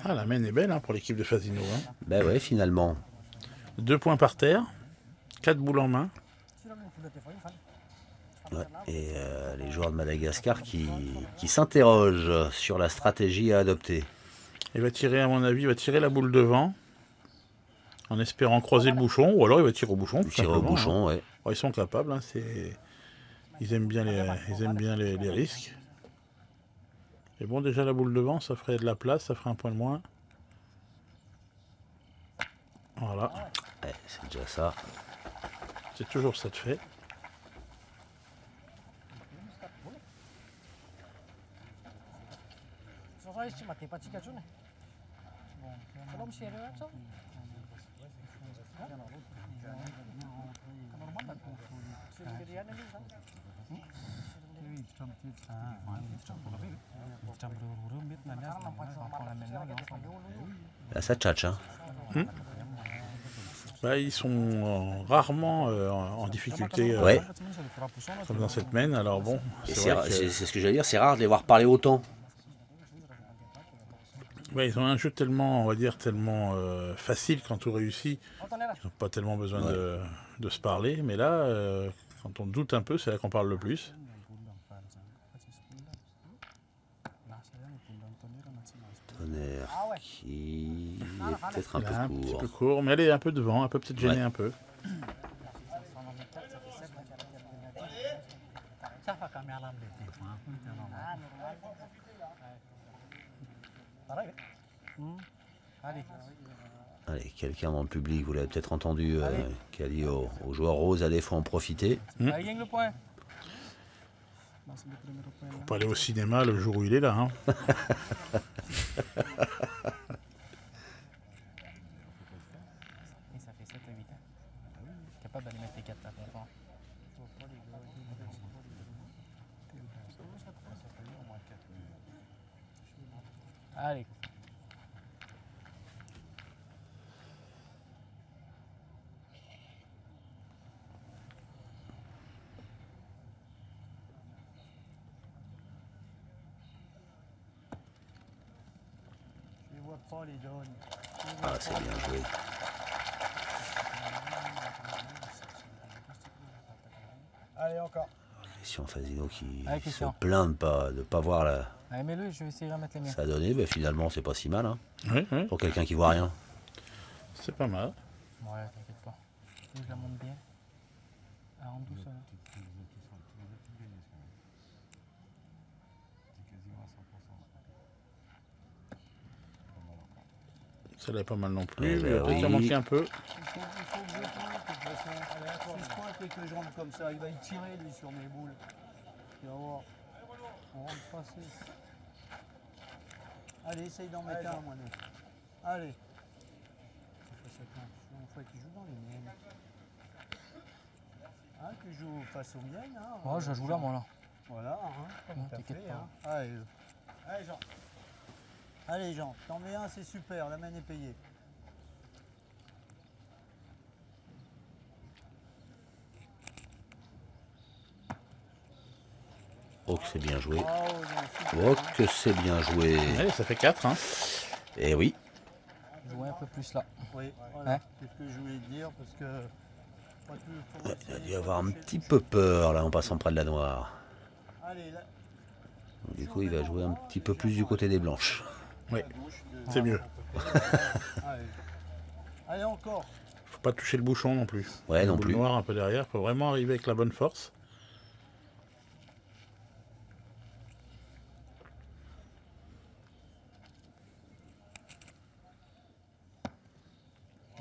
Speaker 2: Ah, la main est belle pour l'équipe de Fasino. Hein.
Speaker 1: Ben ouais, finalement.
Speaker 2: 2 points par terre, 4 boules en main.
Speaker 1: Ouais, et les joueurs de Madagascar qui s'interrogent sur la stratégie à adopter.
Speaker 2: Il va tirer, à mon avis, la boule devant, en espérant croiser le bouchon, ou alors il va tirer au bouchon.
Speaker 1: Tirer au bouchon, ouais.
Speaker 2: Ils sont capables, hein, ils aiment bien les risques. Et bon, déjà la boule devant, ça ferait de la place, ça ferait un point de moins. Voilà.
Speaker 1: Ouais, c'est déjà ça.
Speaker 2: C'est toujours ça de fait.
Speaker 1: Là, ça tchatche, hein.
Speaker 2: Bah, ils sont rarement en difficulté comme dans cette main. Alors bon,
Speaker 1: c'est ce que j'allais dire, c'est rare de les voir parler autant.
Speaker 2: Ouais, ils ont un jeu tellement, on va dire, tellement facile quand tout réussit. Ils n'ont pas tellement besoin de se parler. Mais là, quand on doute un peu, c'est là qu'on parle le plus.
Speaker 1: Tonnerre qui est peut-être un peu
Speaker 2: un
Speaker 1: court.
Speaker 2: petit peu court, mais elle est un peu devant, elle peut peut-être gêner un peu.
Speaker 1: Allez, quelqu'un dans le public, vous l'avez peut-être entendu, qui a dit aux joueurs roses, allez, il faut en profiter.
Speaker 2: Faut pas aller au cinéma le jour où il est là. Hein.
Speaker 5: Allez.
Speaker 3: Je les vois pas les donnes.
Speaker 1: Ah, c'est bien joué.
Speaker 3: Allez, encore.
Speaker 1: Christian Fasino qui
Speaker 5: Allez,
Speaker 1: se
Speaker 5: Christian.
Speaker 1: plaint de pas voir
Speaker 5: Allez, mets-le, je vais essayer de remettre les miens.
Speaker 1: ça donner. Mais finalement, c'est pas si mal hein,
Speaker 2: Oui, oui,
Speaker 1: pour quelqu'un qui voit rien.
Speaker 2: c'est pas mal.
Speaker 5: Ouais, t'inquiète pas. Je la monte bien. Elle rentre doucement.
Speaker 2: Ça l'est pas mal non plus.
Speaker 1: Eh
Speaker 2: Il
Speaker 1: ben
Speaker 2: a peut-être
Speaker 1: oui.
Speaker 2: manqué un peu.
Speaker 3: Il faut que je pointe de toute façon. Si je pointe et que je rentre comme ça, il va y tirer lui sur mes boules. Tu vas voir. On rentre passer. Allez, essaye d'en mettre un, moi. Allez. Ça fait fois qu'il joue dans les miennes. Hein, tu joues face aux miennes. Hein,
Speaker 5: Ouais, je joue là, moi, là.
Speaker 3: Voilà, hein, comme
Speaker 5: Non,
Speaker 3: t'as
Speaker 5: t'inquiète
Speaker 3: fait.
Speaker 5: pas.
Speaker 3: Hein. Allez, allez, Jean. Allez, Jean, t'en mets un, c'est super, la main est payée.
Speaker 1: Oh, que c'est bien joué.
Speaker 3: Bravo, Jean, super,
Speaker 1: Oh,
Speaker 3: hein.
Speaker 1: que c'est bien joué.
Speaker 2: Allez, ça fait 4. Hein.
Speaker 1: Et oui.
Speaker 5: Jouer un peu plus là.
Speaker 3: Oui, voilà,
Speaker 5: Hein
Speaker 3: c'est ce que je voulais dire, parce que... pas tout- faut
Speaker 1: Il a
Speaker 3: essayer,
Speaker 1: dû
Speaker 3: faut
Speaker 1: avoir un
Speaker 3: toucher,
Speaker 1: petit
Speaker 3: toucher.
Speaker 1: peu peur là en passant près de la noire.
Speaker 3: Allez, là,
Speaker 1: Du coup, il va jouer un petit peu plus du côté des blanches.
Speaker 2: Oui,
Speaker 3: à gauche de-
Speaker 2: c'est mieux.
Speaker 3: Allez. Allez, encore.
Speaker 2: Faut pas toucher le bouchon non plus.
Speaker 1: Ouais,
Speaker 2: Le
Speaker 1: non
Speaker 2: boule
Speaker 1: plus.
Speaker 2: noir un peu derrière. Faut vraiment arriver avec la bonne force.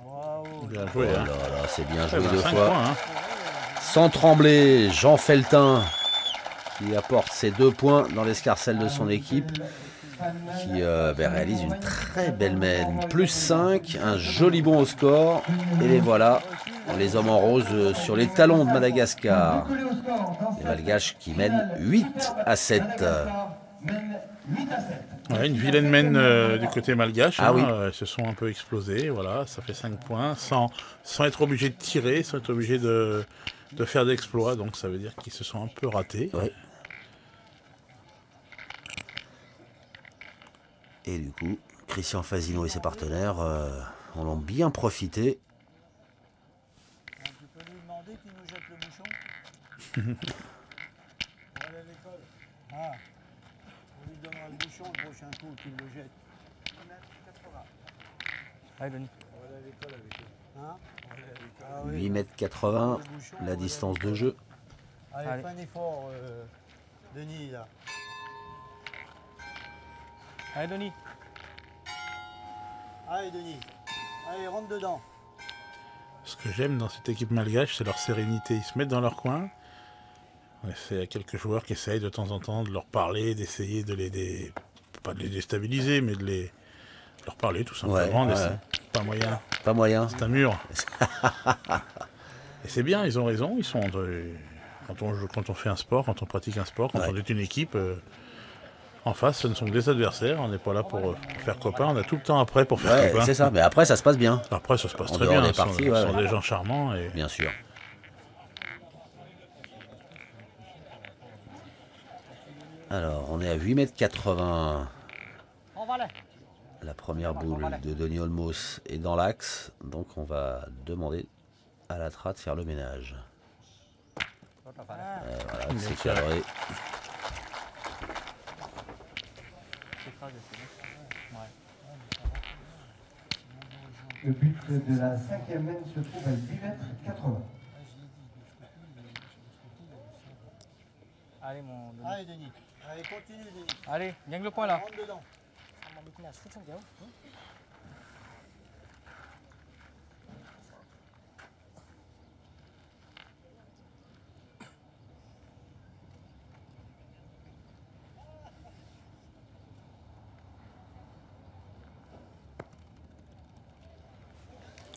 Speaker 3: Bravo.
Speaker 2: Bien
Speaker 1: Oh
Speaker 2: joué.
Speaker 1: là
Speaker 2: Hein.
Speaker 1: là, c'est bien joué
Speaker 2: Eh ben,
Speaker 1: deux
Speaker 2: 5
Speaker 1: fois.
Speaker 2: points. Hein.
Speaker 1: Sans trembler, Jean Feltin qui apporte ses 2 points dans l'escarcelle de son équipe, qui réalise une très belle mène. Plus 5, un joli bond au score. Et les voilà, les hommes en rose sur les talons de Madagascar. Les Malgaches qui mènent 8-7.
Speaker 2: Ouais, une vilaine mène du côté malgache.
Speaker 1: Ah
Speaker 2: hein,
Speaker 1: oui.
Speaker 2: Ils se sont un peu explosés. Voilà, ça fait 5 points. Sans être obligés de tirer, sans être obligés de faire d'exploits. Donc ça veut dire qu'ils se sont un peu ratés.
Speaker 1: Ouais. Et du coup, Christian Fasino et ses partenaires en ont bien profité.
Speaker 3: Tu peux lui demander qu'il nous jette le bouchon. Pour aller à l'école. Ah. On lui donnera le bouchon le prochain coup qu'il le jette.
Speaker 5: Allez, Denis.
Speaker 3: On va aller à l'école avec eux. Hein? Ah oui.
Speaker 1: 8,80 m,
Speaker 3: Le bouchon,
Speaker 1: la distance de jeu.
Speaker 3: Allez,
Speaker 5: Allez.
Speaker 3: fais un effort, Denis, là.
Speaker 5: Allez, Denis.
Speaker 3: Allez, Denis. Allez, rentre dedans.
Speaker 2: Ce que j'aime dans cette équipe malgache, c'est leur sérénité. Ils se mettent dans leur coin. Il y a quelques joueurs qui essayent de temps en temps de leur parler, d'essayer de les... pas de les déstabiliser, mais de leur parler tout simplement.
Speaker 1: Ouais,
Speaker 2: d'essayer.
Speaker 1: ouais.
Speaker 2: Pas moyen.
Speaker 1: Pas moyen.
Speaker 2: C'est un mur. Et c'est bien, ils ont raison. Ils sont quand on fait un sport, quand on pratique un sport, quand
Speaker 1: Ouais.
Speaker 2: on est une équipe, en face, ce ne sont que des adversaires. On n'est pas là pour faire copain. On a tout le temps après pour faire
Speaker 1: Ouais,
Speaker 2: copain.
Speaker 1: c'est ça. Mais après, ça se passe bien.
Speaker 2: Après, ça se passe
Speaker 1: En
Speaker 2: très
Speaker 1: dehors
Speaker 2: bien.
Speaker 1: des parties,
Speaker 2: Ils
Speaker 1: ouais,
Speaker 2: sont
Speaker 1: ouais.
Speaker 2: des gens charmants. Et...
Speaker 1: Bien sûr. Alors, on est à 8,80 m.
Speaker 3: On va là.
Speaker 1: La première boule de Denis Olmos est dans l'axe. Donc, on va demander à la Tra de faire le ménage.
Speaker 3: Ah,
Speaker 1: Voilà, c'est cadré.
Speaker 6: Le but de la 5e mène se trouve à 8,80 m.
Speaker 5: Allez, mon Denis.
Speaker 3: allez, Denis. Allez, continue, Denis.
Speaker 5: Allez, gagne le point là.
Speaker 3: Rentre dedans.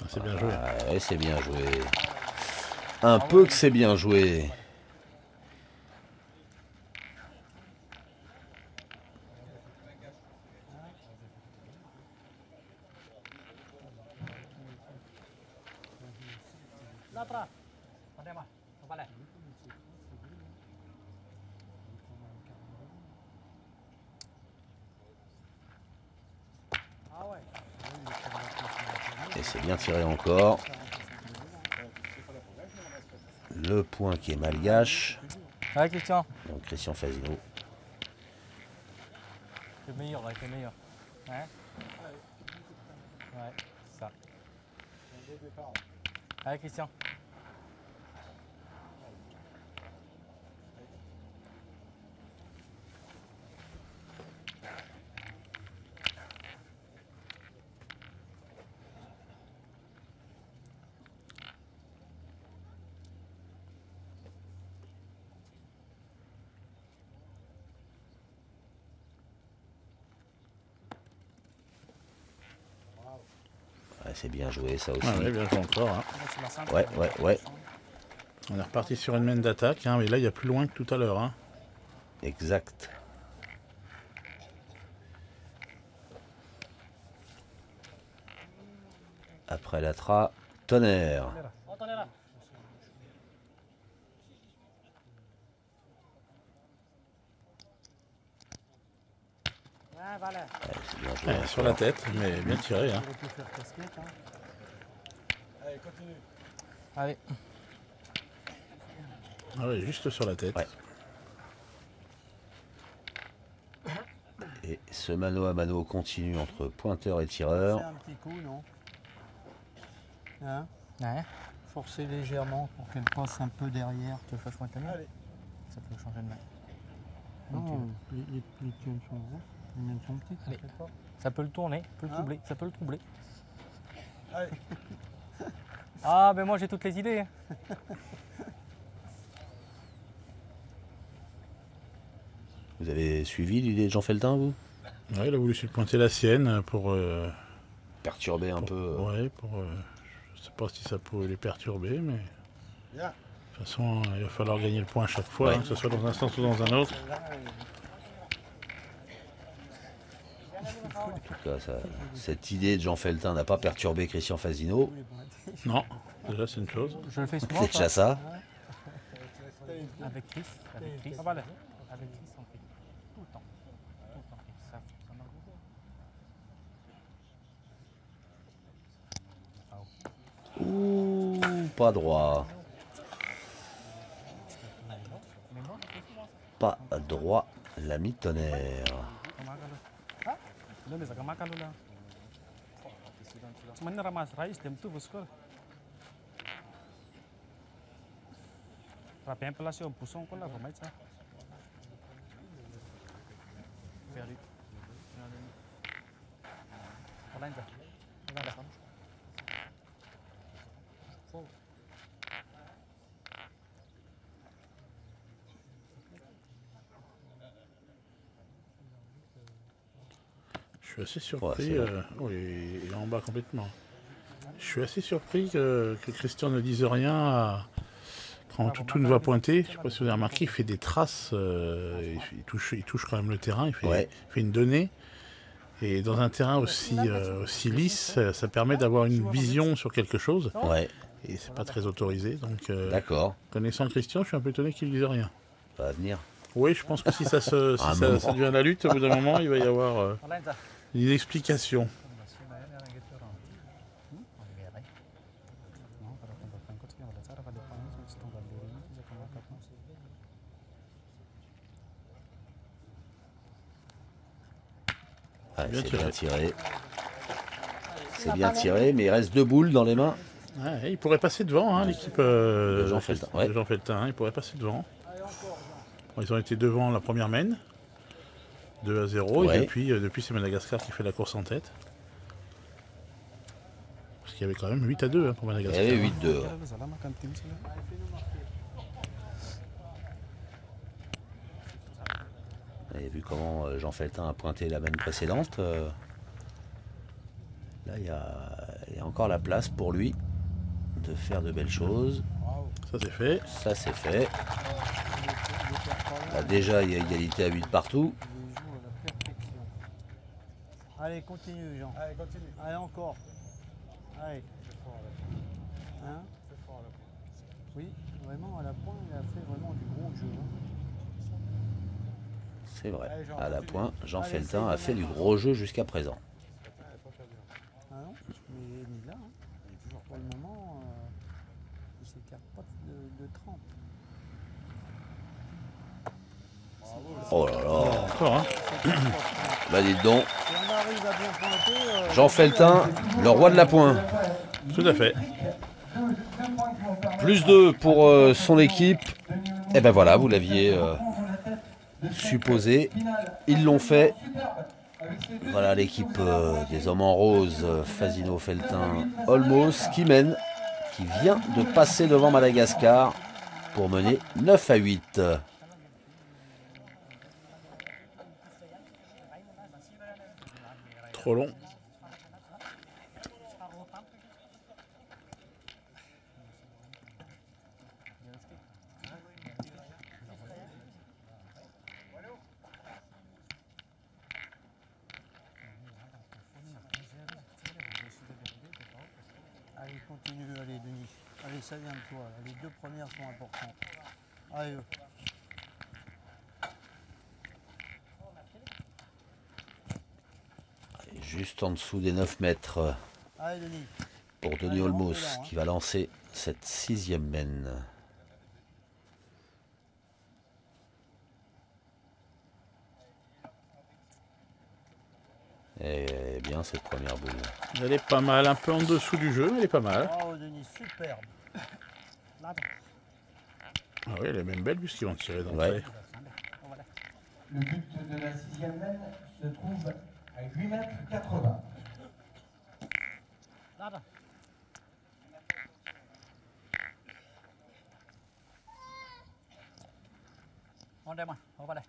Speaker 2: Ah, c'est bien joué.
Speaker 1: Ah, ouais, c'est bien joué. Un peu que c'est bien joué. Et c'est bien tiré encore. Le point qui est malgache.
Speaker 5: Ouais, Christian.
Speaker 1: Donc Christian Fasino.
Speaker 5: Le meilleur, avec le meilleur. Ouais. Ouais, c'est ça. Allez, Christian.
Speaker 1: Ouais, c'est bien joué ça aussi.
Speaker 2: Ah ouais, bien joué encore. Hein.
Speaker 1: Ouais.
Speaker 2: On est reparti sur une main d'attaque, hein, mais là il y a plus loin que tout à l'heure. Hein.
Speaker 1: Exact. Après la tra, tonnerre. Ouais, c'est bien joué.
Speaker 2: Ouais, sur la tête, mais bien tiré. Hein.
Speaker 3: Il aurait pu faire casquette. Hein.
Speaker 5: Allez.
Speaker 2: Ah ouais, juste sur la tête.
Speaker 1: Ouais. Et ce mano à mano continue entre pointeur et tireur.
Speaker 3: C'est un petit coup, non? Hein?
Speaker 5: Ouais.
Speaker 3: Forcer légèrement pour qu'elle passe un peu derrière.
Speaker 5: Tu veux que je pointe la mienne? Ça peut changer de main.
Speaker 3: Non, les tiennes sont grosses, les miennes sont petites.
Speaker 5: Allez.
Speaker 3: t'inquiète pas.
Speaker 5: Ça peut le tourner, peut le
Speaker 3: Hein?
Speaker 5: troubler, ça peut le troubler. Ah, ben moi j'ai toutes les idées. Hein.
Speaker 1: Vous avez suivi l'idée de Jean Feltin, vous?
Speaker 2: Ouais, il a voulu pointer la sienne pour.
Speaker 1: Perturber un peu.
Speaker 2: Ouais, pour. Je sais pas si ça peut les perturber, mais. De toute façon, il va falloir gagner le point à chaque fois,
Speaker 1: Ouais.
Speaker 2: hein, que ce soit dans un sens ou dans un autre.
Speaker 1: En tout cas, cette idée de Jean Feltin n'a pas perturbé Christian Fasino.
Speaker 2: Non, déjà c'est une chose.
Speaker 5: Je le fais souvent.
Speaker 1: C'est déjà ça.
Speaker 5: Avec Chris. Avec Chris. Ah, voilà. Avec Chris, on fait tout le temps. Tout le temps. Ça marche beaucoup.
Speaker 1: Ouh, pas droit. Pas droit, l'ami tonnerre.
Speaker 7: Dole saka makan dulu. Cuman ramas rais dem tu bosku. Rapi yang pelas yo pusong ko la ko mai sa. Perdu. Alain ça. Regarde.
Speaker 2: Je suis assez surpris.
Speaker 1: Ouais, c'est
Speaker 2: oui, il est en bas complètement. Je suis assez surpris que Christian ne dise rien quand Toutoune va pointer. Je ne sais pas si vous avez remarqué, il fait des traces. Il touche quand même le terrain. Il fait une donnée. Et dans un terrain aussi lisse, ça permet d'avoir une vision sur quelque chose.
Speaker 1: Ouais,
Speaker 2: Et c'est pas très autorisé. Donc,
Speaker 1: d'accord.
Speaker 2: connaissant Christian, je suis un peu étonné qu'il ne dise rien.
Speaker 1: Ça va venir.
Speaker 2: Oui, je pense que si ça devient la lutte, au bout d'un moment, il va y avoir des explications.
Speaker 1: Ouais,
Speaker 2: Bien
Speaker 1: c'est
Speaker 2: tiré.
Speaker 1: bien tiré. C'est bien tiré, mais il reste 2 boules dans les mains.
Speaker 2: Ouais, il pourrait passer devant, hein, l'équipe
Speaker 1: De Jean Feltin, ouais.
Speaker 2: de Jean Feltin, hein, il pourrait passer devant. Bon, ils ont été devant la première main, 2-0,
Speaker 1: Ouais.
Speaker 2: et depuis c'est Madagascar qui fait la course en tête. Parce qu'il y avait quand même 8-2 hein, pour
Speaker 1: Il y
Speaker 2: Madagascar.
Speaker 1: avait 8-2. ouais.
Speaker 7: Salah makan tim sila.
Speaker 1: Vous avez vu comment Jean Feltin a pointé la main précédente. Là, il y a encore la place pour lui de faire de belles choses.
Speaker 2: Ça c'est fait.
Speaker 1: Ça, c'est fait. Là, déjà, il y a égalité à 8 partout.
Speaker 3: Il joue à la perfection. Allez, continue, Jean. Allez, continue. Allez, encore. Allez. Hein? Oui, vraiment, à la pointe, il a fait vraiment du gros jeu. Hein.
Speaker 1: C'est vrai.
Speaker 3: Allez, Jean,
Speaker 1: À la
Speaker 3: continue.
Speaker 1: pointe, Jean
Speaker 3: Allez,
Speaker 1: Feltin a
Speaker 3: c'est
Speaker 1: fait
Speaker 3: bon.
Speaker 1: du gros jeu jusqu'à présent.
Speaker 3: Ah non, mais ni là, hein.
Speaker 4: Il est toujours
Speaker 3: Pour le moment, il s'écarte pas de 30.
Speaker 1: Oh là là.
Speaker 2: Encore, hein.
Speaker 1: Bah dites donc,
Speaker 3: Si on arrive à bien pointer,
Speaker 1: Jean Feltin, le roi de la pointe.
Speaker 2: Tout à fait.
Speaker 1: Plus 2 pour son équipe. Et ben voilà, vous l'aviez supposé. Ils l'ont fait. Voilà l'équipe des hommes en rose, Fasino, Feltin, Olmos, qui mène, qui vient de passer devant Madagascar pour mener 9-8.
Speaker 2: Trop long.
Speaker 3: allez, continue, allez, Denis. Allez, ça vient de toi. Là. Les deux premières sont importantes. Allez,
Speaker 1: Juste en dessous des 9 mètres
Speaker 3: allez, Denis.
Speaker 1: pour Denis
Speaker 3: Allez,
Speaker 1: Olmos
Speaker 3: rentrez là, hein.
Speaker 1: qui va lancer cette 6e mène. Et bien cette première boule.
Speaker 2: Elle est pas mal, un peu en dessous du jeu, mais elle est pas mal.
Speaker 3: Bravo, Denis, superbe.
Speaker 2: Ah oui, elle est même belle puisqu'ils vont tirer d'entrée.
Speaker 1: Ouais.
Speaker 6: Le but de la 6e mène se trouve à 8 mètres 80.
Speaker 7: On đây mà, over đây.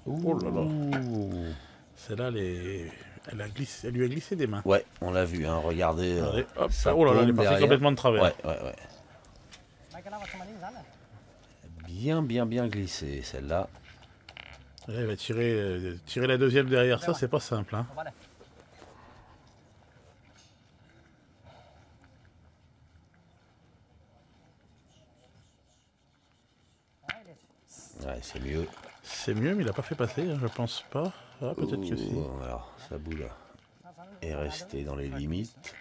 Speaker 2: Oh là là. Celle-là, elle lui a glissé des mains.
Speaker 1: Ouais, on l'a vu, hein, regardez.
Speaker 2: Regardez, hop,
Speaker 1: ça
Speaker 2: oh là là, elle est
Speaker 1: paume
Speaker 2: partie
Speaker 1: derrière.
Speaker 2: complètement de travers.
Speaker 1: Ouais, ouais, ouais.
Speaker 7: Mấy cái đó mà sao mà đi rắn này?
Speaker 1: Bien glissé celle-là.
Speaker 2: Là, il va tirer la deuxième derrière ça, c'est pas simple. Hein.
Speaker 7: Over đây.
Speaker 1: Ouais, c'est mieux.
Speaker 2: C'est mieux, mais il a pas fait passer, hein, je pense pas. Ah, peut-être que si.
Speaker 1: Ouh, alors, sa boule est restée dans les limites.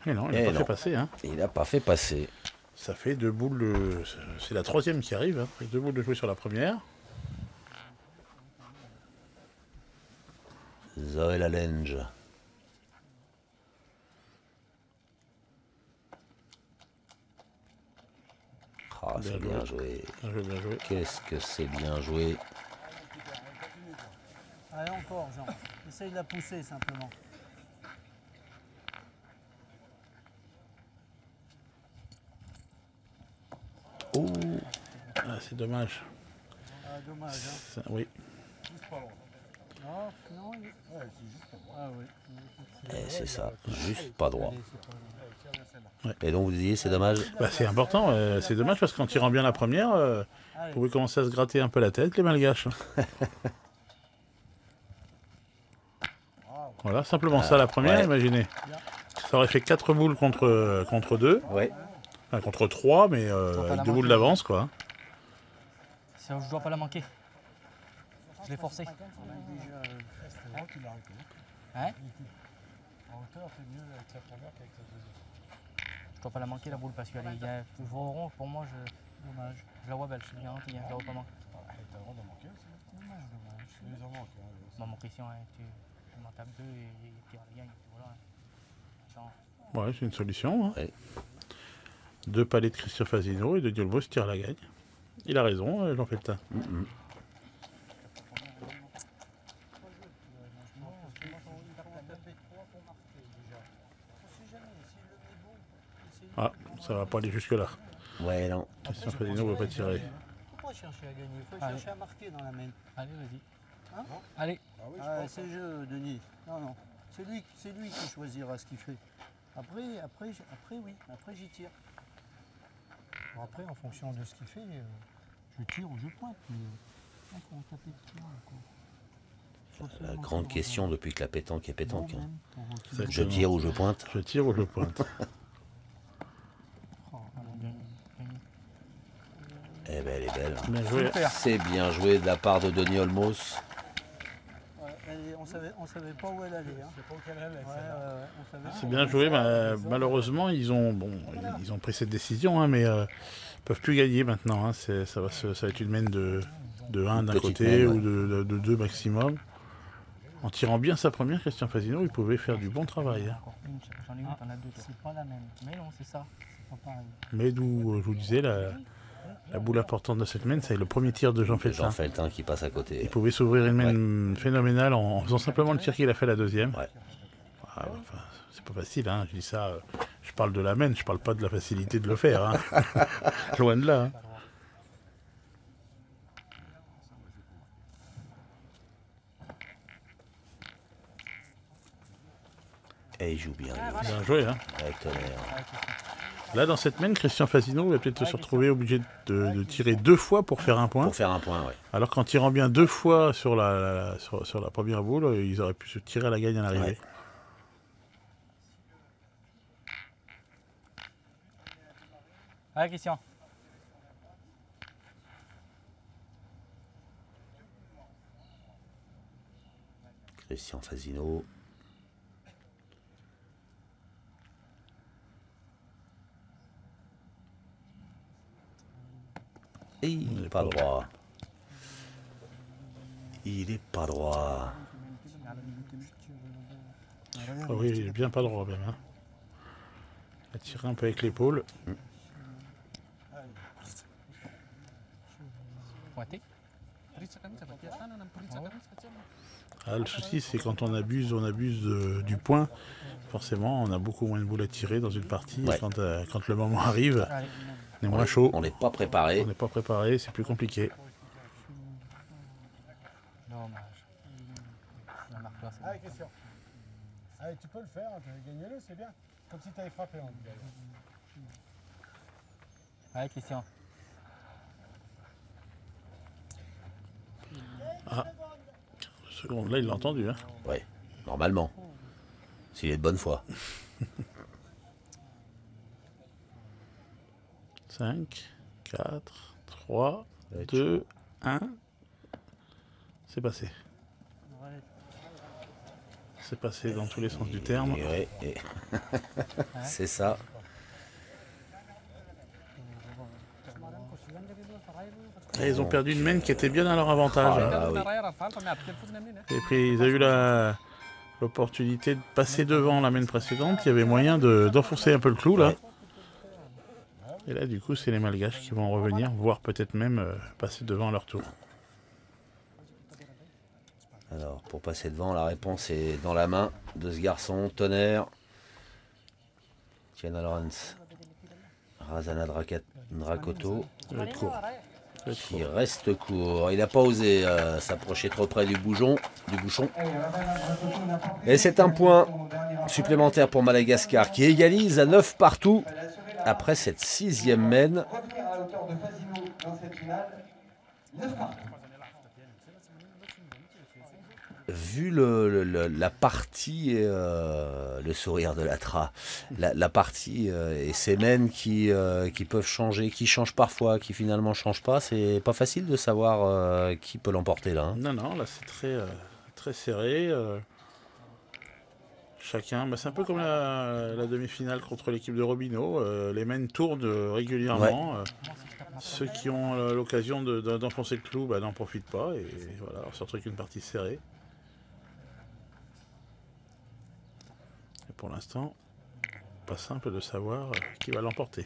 Speaker 2: Et non, il n'a
Speaker 1: Eh
Speaker 2: pas
Speaker 1: non.
Speaker 2: fait passer. Hein.
Speaker 1: Il n'a pas fait passer.
Speaker 2: Ça fait 2 boules. C'est la troisième qui arrive. Hein. Ça fait 2 boules de jouer sur la première.
Speaker 1: Zoé Lalenge. Ah, c'est bien joué.
Speaker 2: Bien joué.
Speaker 1: Qu'est-ce que c'est bien joué.
Speaker 3: Allez, encore, Jean. Essaye de la pousser simplement.
Speaker 1: Oh,
Speaker 2: Ah, c'est dommage.
Speaker 3: Ah, dommage, hein.
Speaker 2: Ça, oui.
Speaker 3: Non, non, il... Ah oui.
Speaker 1: c'est ça, juste pas droit.
Speaker 3: Allez, c'est pas grave.
Speaker 1: Et donc vous disiez, c'est dommage.
Speaker 2: Bah, c'est important. C'est dommage parce qu'en tirant bien la première, vous
Speaker 3: Allez.
Speaker 2: pouvez commencer à se gratter un peu la tête, les malgaches. Voilà, simplement ça la première,
Speaker 1: ouais.
Speaker 2: imaginez. Ça aurait fait 4 boules contre 2.
Speaker 1: Ouais.
Speaker 2: Enfin, contre 3, mais
Speaker 5: pas
Speaker 2: avec
Speaker 5: la
Speaker 2: 2 boules
Speaker 5: manquer.
Speaker 2: d'avance, quoi.
Speaker 5: Je dois pas la manquer. Je l'ai forcé.
Speaker 3: Déjà,
Speaker 5: Hein?
Speaker 3: en hauteur, c'est mieux avec la première qu'avec la deuxième.
Speaker 5: Je dois pas la manquer la boule parce qu'elle est toujours orange. Pour moi,
Speaker 3: Dommage.
Speaker 5: je la vois belle, je suis garanti. Hein, je la vois pas manquer.
Speaker 4: T'as le droit d'en manquer aussi.
Speaker 3: Dommage, dommage.
Speaker 4: Tu les en manques. Hein,
Speaker 5: Ma mon question, hein, tu m'en tapes 2 et tu la gagnes. Voilà. Attends.
Speaker 2: Ouais, c'est une solution. Hein.
Speaker 1: Ouais.
Speaker 2: 2 palets de Christian Fasino et de Diolmos tire la gagne. Il a raison, Jean Feltin. Ah, ça va pas aller jusque-là.
Speaker 1: Ouais, non.
Speaker 2: Christian Fasino ne va pas tirer.
Speaker 3: Pourquoi chercher à gagner? Il faut
Speaker 5: Allez.
Speaker 3: chercher à marquer dans la main.
Speaker 5: Allez, vas-y.
Speaker 3: Hein?
Speaker 5: Allez.
Speaker 4: Ah oui,
Speaker 3: Ah, c'est le jeu, Denis. Non, non. C'est lui qui choisira ce qu'il fait. Après, oui. Après, j'y tire. après, en fonction de ce qu'il fait, je tire ou je pointe. Mais on va taper dessus,
Speaker 1: La grande question depuis que la pétanque est pétanque. Hein.
Speaker 2: Exactement.
Speaker 1: Je tire ou je pointe.
Speaker 2: Je tire ou je pointe.
Speaker 1: Eh ben, elle est belle.
Speaker 2: Bien joué.
Speaker 1: C'est bien joué de la part de Denis Olmos.
Speaker 3: On savait pas où elle allait. Hein.
Speaker 2: C'est bien joué, mais malheureusement ils ont pris cette décision, hein, mais ils peuvent plus gagner maintenant. Hein. Ça va être une mène de 1 d'un
Speaker 1: Petite
Speaker 2: côté
Speaker 1: mène,
Speaker 2: ou de 2 maximum. En tirant bien sa première, Christian Fasino, il pouvait faire du bon travail. Hein.
Speaker 5: J'en ai une, t'en as deux. C'est pas la même. Mais non, c'est ça. C'est pas pareil.
Speaker 2: Mais d'où je vous disais, la boule importante de cette mène, c'est le premier tir de Jean Feltin.
Speaker 1: Jean Feltin qui passe à côté.
Speaker 2: Il pouvait s'ouvrir une mène phénoménale en faisant simplement le tir qu'il a fait la deuxième.
Speaker 1: Ouais.
Speaker 2: Ah, enfin, c'est pas facile, hein. Je dis ça, je parle de la mène, je parle pas de la facilité de le faire. Hein. Loin de là. Hein.
Speaker 1: Et il joue bien.
Speaker 2: Bien joué. Hein.
Speaker 1: Avec Tonnerre.
Speaker 2: Là, dans cette mène, Christian Fasino va peut-être se retrouver obligé de tirer 2 fois pour faire un point.
Speaker 1: Pour faire un point, oui.
Speaker 2: Alors qu'en tirant bien 2 fois sur la première boule, ils auraient pu se tirer à la gagne à l'arrivée.
Speaker 5: Ouais. Allez, Christian.
Speaker 1: Christian Fasino. Et il n'est pas droit. Il est pas droit.
Speaker 2: Oh oui, il est bien pas droit même. Hein. Il a tiré un peu avec l'épaule.
Speaker 5: Pointé.
Speaker 2: Ah, le souci, c'est quand on abuse du point. Forcément, on a beaucoup moins de boules à tirer dans une partie.
Speaker 1: Ouais.
Speaker 2: Et quand le moment arrive, on est moins chaud.
Speaker 1: On n'est pas préparé.
Speaker 2: On n'est pas préparé, c'est plus compliqué.
Speaker 5: Dommage. La marque là, c'est
Speaker 4: Allez, Christian. Allez, tu peux le faire, gagnez-le, c'est bien. Comme si tu avais frappé. Hein.
Speaker 5: Allez, Christian.
Speaker 2: Ah, 15 secondes, là il l'a entendu. Hein.
Speaker 1: Ouais, normalement. S'il est de bonne foi.
Speaker 2: 5, 4, 3, 2, 1. C'est passé. C'est passé dans tous les sens du terme.
Speaker 1: C'est ça.
Speaker 2: Et ils ont perdu une mène qui était bien à leur avantage.
Speaker 1: Ah, oui.
Speaker 2: Et puis ils ont eu l'opportunité de passer devant la mène précédente. Il y avait moyen d'enfoncer un peu le clou là. Et là du coup c'est les Malgaches qui vont revenir, voire peut-être même passer devant à leur tour.
Speaker 1: Alors pour passer devant, la réponse est dans la main de ce garçon, Tonnerre. Tiana Lawrence. Razana Drakoto.
Speaker 2: Ça va être court.
Speaker 1: Qui reste court. Il n'a pas osé s'approcher trop près du bouchon. Et c'est un point supplémentaire pour Madagascar qui égalise à 9 partout après cette 6e mène. Vu la partie et le sourire de Latra, la partie et ces mènes qui peuvent changer, qui changent parfois, qui finalement changent pas, c'est pas facile de savoir qui peut l'emporter là. Hein.
Speaker 2: Non, là c'est très serré. Chacun, c'est un peu comme la demi-finale contre l'équipe de Robineau. Les mènes tournent régulièrement. Ouais. Ceux qui ont l'occasion d'enfoncer le clou n'en profitent pas. Et voilà, on se retrouve avec une partie serrée. Et pour l'instant, pas simple de savoir qui va l'emporter.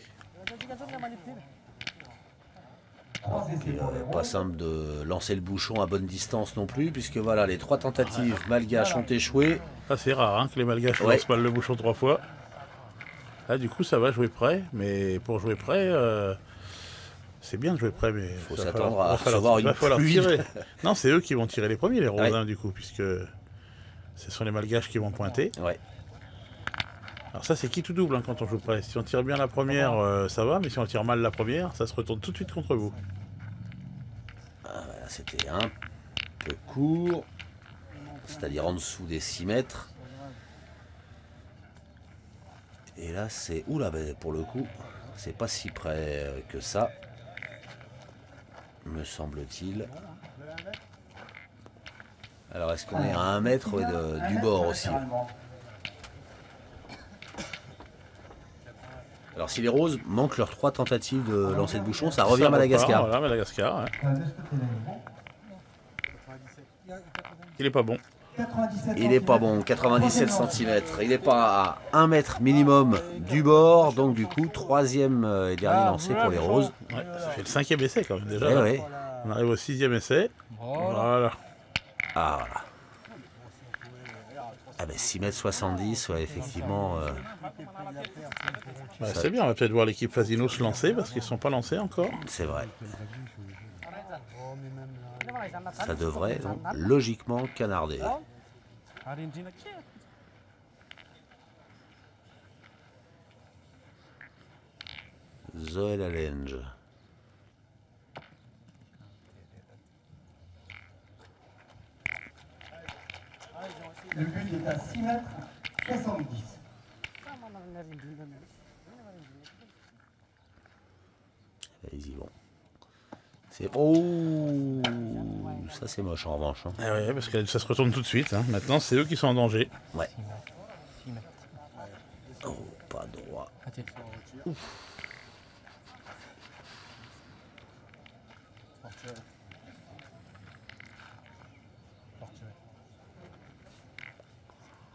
Speaker 1: Pas simple de lancer le bouchon à bonne distance non plus, puisque voilà, les 3 tentatives malgaches ont échoué.
Speaker 2: Ah, c'est rare hein, que les Malgaches lancent mal le bouchon 3 fois. Là, du coup, ça va jouer près, mais pour jouer près, c'est bien de jouer près, mais
Speaker 1: il faut s'attendre à recevoir une pluie.
Speaker 2: Tirer. Non, c'est eux qui vont tirer les premiers, les Rondins, du coup, puisque ce sont les Malgaches qui vont pointer.
Speaker 1: Ouais.
Speaker 2: Alors ça c'est qui tout double hein, quand on joue près. Si on tire bien la première, ça va, mais si on tire mal la première, ça se retourne tout de suite contre vous.
Speaker 1: Ah, voilà, c'était un peu court, c'est-à-dire en dessous des 6 mètres. Et là c'est... Oula, ben, pour le coup, c'est pas si près que ça, me semble-t-il. Alors est-ce qu'on est à 1 mètre du bord aussi? Alors si les Roses manquent leurs 3 tentatives de lancer de bouchon, ça revient à Madagascar.
Speaker 2: Voilà, Madagascar. Ouais. Il est pas bon.
Speaker 1: Il est pas bon, 97 cm. Il n'est pas à 1 mètre minimum du bord. Donc du coup, 3e et dernier lancé pour les Roses.
Speaker 2: Ouais, ça fait le 5e essai quand même déjà.
Speaker 1: Eh ouais.
Speaker 2: On arrive au 6e essai. Voilà.
Speaker 1: Ah voilà. Ah ben 6,70 m, ouais, effectivement.
Speaker 2: Ouais, c'est bien, on va peut-être voir l'équipe Fasino se lancer parce qu'ils ne sont pas lancés encore.
Speaker 1: C'est vrai. Ça devrait donc logiquement canarder. Zoé Lalenge.
Speaker 6: Le but est à 6 mètres 70.
Speaker 1: Ils y vont. C'est... Oh, ça c'est moche en revanche. Hein.
Speaker 2: Ah ouais, parce que ça se retourne tout de suite. Hein. Maintenant, c'est eux qui sont en danger.
Speaker 1: Ouais. Oh, pas droit. Ouf.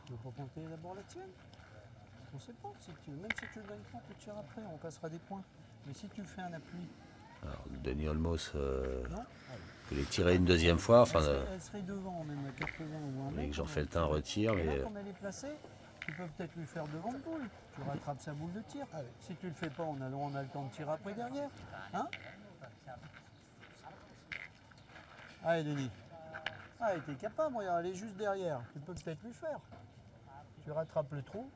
Speaker 3: Tu veux pas compter d'abord la tienne? On sait pas. Si tu, même si tu le gagnes pas, tu tires après, on passera des points. Mais si tu fais un appui.
Speaker 1: Alors, Denis Olmos voulait tirer une 2e fois. Enfin,
Speaker 3: elle serait devant, même à 80 ou 1 mètre.
Speaker 1: et que Jean-Feltin retire. Mais...
Speaker 3: Là, comme elle est placée, tu peux peut-être lui faire devant le boule. Tu rattrapes sa boule de tir. Si tu le fais pas, on a le temps de tirer après derrière. Hein? Allez, Denis. Ah, t'es capable, regarde, elle est juste derrière. Tu peux peut-être lui faire. Tu rattrapes le trou.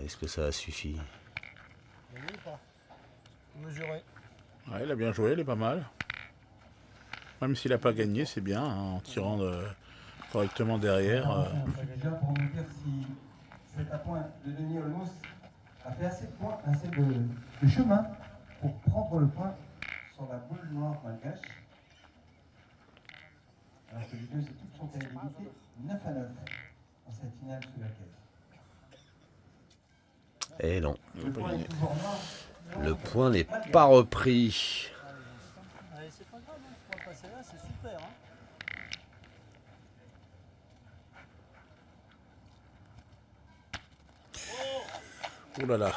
Speaker 1: Est-ce que ça a suffi?
Speaker 3: Gagné ou pas? Mesuré.
Speaker 2: Ouais, il a bien joué, il est pas mal. Même s'il n'a pas gagné, c'est bien, hein, en tirant correctement derrière.
Speaker 6: Déjà pour nous dire si cet appoint de Denis Olmos a fait assez de points, assez de chemin pour prendre le point sur la boule noire malgache. Alors que les deux équipes sont à égalité 9 à 9 dans cette finale sous la caisse.
Speaker 1: Et non.
Speaker 6: Le point est toujours noir.
Speaker 1: Le point n'est pas repris.
Speaker 3: Allez, c'est pas grave, hein. On va passer là, c'est super. Hein.
Speaker 2: Ouh là là.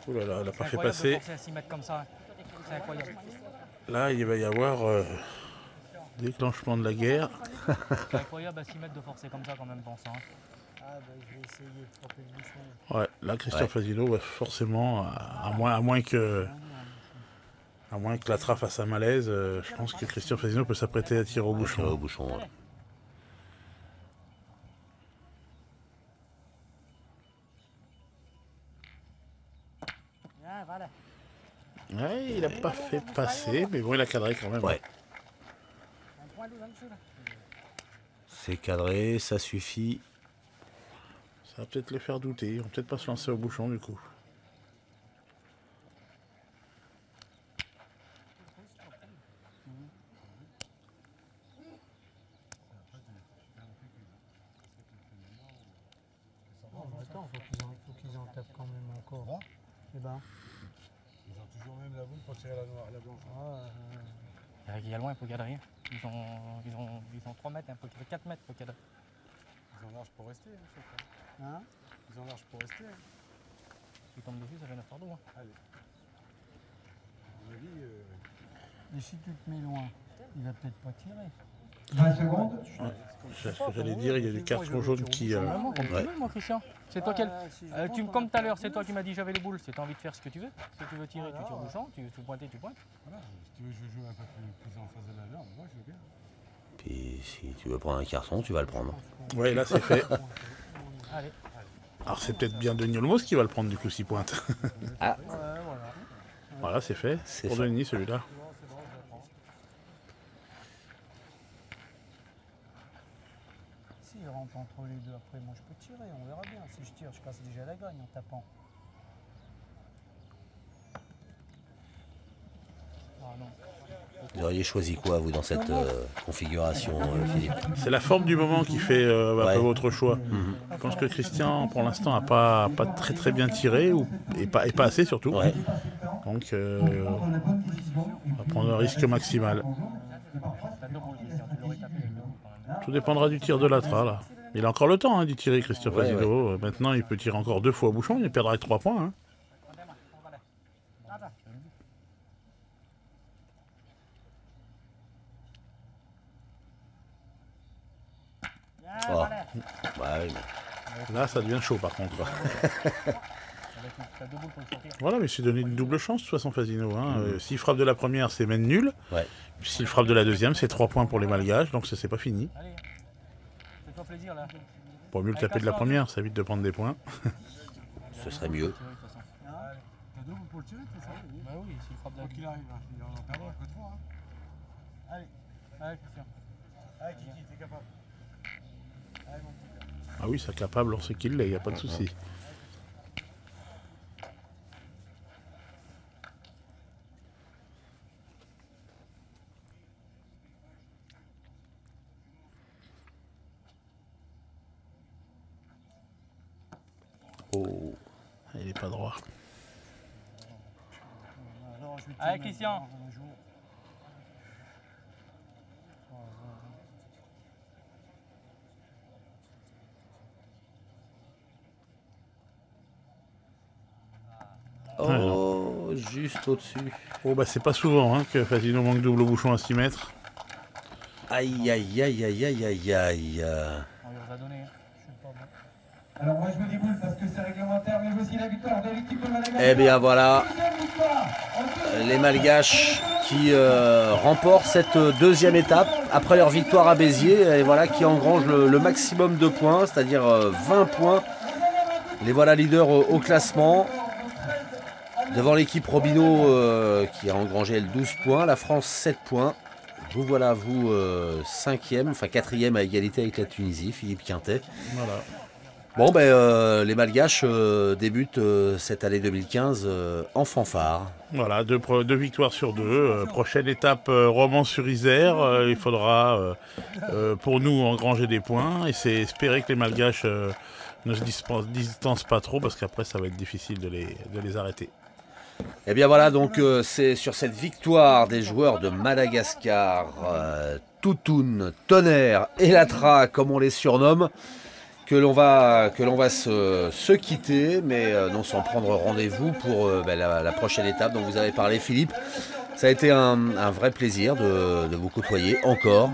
Speaker 2: Ouh là là, elle n'a pas fait passer.
Speaker 5: À 6 mètres comme ça. C'est incroyable.
Speaker 2: Là, il va y avoir déclenchement de la guerre.
Speaker 5: C'est incroyable à 6 mètres de forcer comme ça quand même, pense. Hein.
Speaker 3: Ah, bah, je vais essayer de frapper le bouchon.
Speaker 2: Ouais, là, Christophe Fasino va forcément, à moins que la trappe fasse un malaise, je pense que Christophe Fasino peut s'apprêter à tirer au bouchon.
Speaker 1: Au bouchon, ouais.
Speaker 7: Ja, voilà.
Speaker 2: Ouais, il n'a pas fait passer, mais bon, il a cadré quand même.
Speaker 1: Ouais.
Speaker 7: Un point d'où, là-dessus, là.
Speaker 1: C'est cadré, ça suffit.
Speaker 2: Ça va peut-être les faire douter, ils vont peut-être pas se lancer au bouchon du coup.
Speaker 3: Attends, faut qu'ils en tapent quand même encore. Eh ben.
Speaker 4: Ils ont toujours même la boule pour tirer la noire, la blanche.
Speaker 5: Eric également, il peut cadrer. Ils ont 3 mètres, il faut 4 mètres pour cadrer.
Speaker 4: Ils ont large pour rester, hein, je sais pas.
Speaker 3: Hein?
Speaker 4: Ils ont large pour rester. Hein.
Speaker 5: Tu tombes dessus, ça fait 9 par 2. Hein.
Speaker 4: Allez. À mon avis,
Speaker 3: Et si tu te mets loin, il va peut-être pas tirer.
Speaker 6: 20 secondes.
Speaker 2: C'est ce que j'allais dire, il y a des cartons jaunes qui...
Speaker 5: Vraiment, comme tu veux, moi, Christian. C'est toi comme tout à l'heure, c'est toi qui m'as dit j'avais les boules. C'est t'as envie de faire ce que tu veux. Si tu veux tirer, tu tires bouchon. Tu veux pointer, tu pointes.
Speaker 4: Voilà, si tu veux jouer un peu plus en face de la norme, moi je veux bien.
Speaker 1: Puis si tu veux prendre un carton, tu vas le prendre.
Speaker 2: Ouais, là c'est fait.
Speaker 5: Allez.
Speaker 2: Alors c'est peut-être bien Denis Olmos qui va le prendre du coup 6 pointes.
Speaker 1: Ah,
Speaker 2: Voilà, c'est fait.
Speaker 1: C'est
Speaker 2: Pour
Speaker 1: fait.
Speaker 2: Denis celui-là.
Speaker 3: Si il rentre entre les deux, après moi je peux tirer, on verra bien. Si je tire, je casse déjà la gagne en tapant. Ah non.
Speaker 1: Vous auriez choisi quoi, vous, dans cette configuration, Philippe?
Speaker 2: C'est la forme du moment qui fait un
Speaker 1: Ouais.
Speaker 2: peu votre choix. Je pense que Christian, pour l'instant, n'a pas très bien tiré, et pas assez surtout.
Speaker 1: Ouais.
Speaker 2: Donc,
Speaker 6: Prendre la bonne décision.
Speaker 2: on va prendre un risque maximal.
Speaker 5: T'as 2 boules, Christian. Tu l'aurais tapé avec 2 boules quand même.
Speaker 2: Tout dépendra du tir de l'Atra, là. Il a encore le temps d'y tirer, Christian
Speaker 1: Ouais,
Speaker 2: Fazido. Maintenant, il peut tirer encore 2 fois au bouchon, il perdra avec 3 points. Hein.
Speaker 1: Oh. Bah oui, mais...
Speaker 2: Là, ça devient chaud, par contre.
Speaker 5: T'as 2 boules pour le sortir.
Speaker 2: Voilà, mais c'est donné une double chance, de toute façon, Fasino. Hein. S'il frappe de la première, c'est même nul.
Speaker 1: Ouais.
Speaker 2: Puis s'il frappe de la deuxième, c'est 3 points pour les Malgaches, donc ça, c'est pas fini.
Speaker 5: Allez. Fais-toi plaisir là.
Speaker 2: Pour mieux le taper de la première, ça évite de prendre des points.
Speaker 1: Ce serait mieux.
Speaker 4: T'as 2 boules pour le tirer, c'est ça?
Speaker 5: Bah oui, s'il frappe de
Speaker 4: Quoi
Speaker 5: la
Speaker 4: qu'il arrive, hein, il en perdra que 3. Hein. Allez,
Speaker 5: Allez, Christian.
Speaker 4: allez Kiki, t'es capable. Allez mon petit gars.
Speaker 2: Ah oui, c'est capable lorsqu'il l'est, il n'y a pas de souci.
Speaker 1: Oh.
Speaker 2: Il n'est pas droit.
Speaker 3: Alors, je vais
Speaker 5: Allez,
Speaker 3: tirer
Speaker 5: Christian.
Speaker 3: un jour.
Speaker 1: Oh, juste au-dessus.
Speaker 2: Oh bah c'est pas souvent hein, que Fasino manque double bouchon à 6 mètres.
Speaker 1: Aïe, aïe, aïe, aïe, aïe, aïe, aïe.
Speaker 5: On lui a donné. Je suis pas bon.
Speaker 6: Alors moi je me déboule parce que c'est réglementaire, mais voici la victoire de l'équipe de Madagascar.
Speaker 1: Eh bien voilà,
Speaker 6: Deuxième victoire en 2
Speaker 1: les Malgaches qui remportent cette deuxième étape après leur victoire à Béziers, et voilà, qui engrangent le maximum de points, c'est-à-dire 20 points. Les voilà leaders au classement, devant l'équipe Robineau qui a engrangé elle 12 points, la France 7 points. Vous voilà, vous, 5e, enfin 4e à égalité avec la Tunisie, Philippe Quintet.
Speaker 2: Voilà.
Speaker 1: Bon, ben, les Malgaches débutent cette année 2015 en fanfare.
Speaker 2: Voilà, deux victoires sur 2. Prochaine étape, Romans-sur-Isère. Il faudra pour nous engranger des points. Et c'est espérer que les Malgaches ne se distancent pas trop parce qu'après ça va être difficile de les arrêter.
Speaker 1: Et bien voilà, donc c'est sur cette victoire des joueurs de Madagascar, Toutoun, Tonnerre et Latra, comme on les surnomme, que l'on va se quitter, mais non sans prendre rendez-vous pour la prochaine étape dont vous avez parlé, Philippe. Ça a été un vrai plaisir de vous côtoyer encore.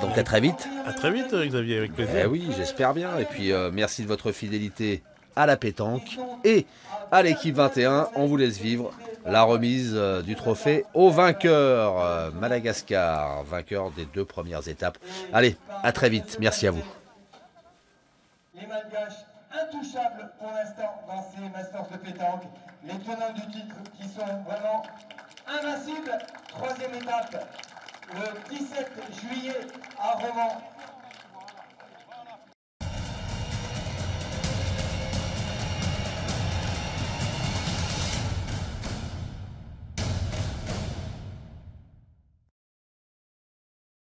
Speaker 1: Donc à très vite.
Speaker 2: À très vite, Xavier, avec plaisir.
Speaker 1: Eh oui, j'espère bien. Et puis merci de votre fidélité à la pétanque et à l'équipe 21. On vous laisse vivre la remise du trophée au vainqueur Madagascar, vainqueur des 2 premières étapes. Allez, à très vite. Merci à vous.
Speaker 6: Les Malgaches intouchables pour l'instant dans ces Masters de pétanque. Les tenants du titre qui sont vraiment invincibles. 3e étape, le 17 juillet à Romans.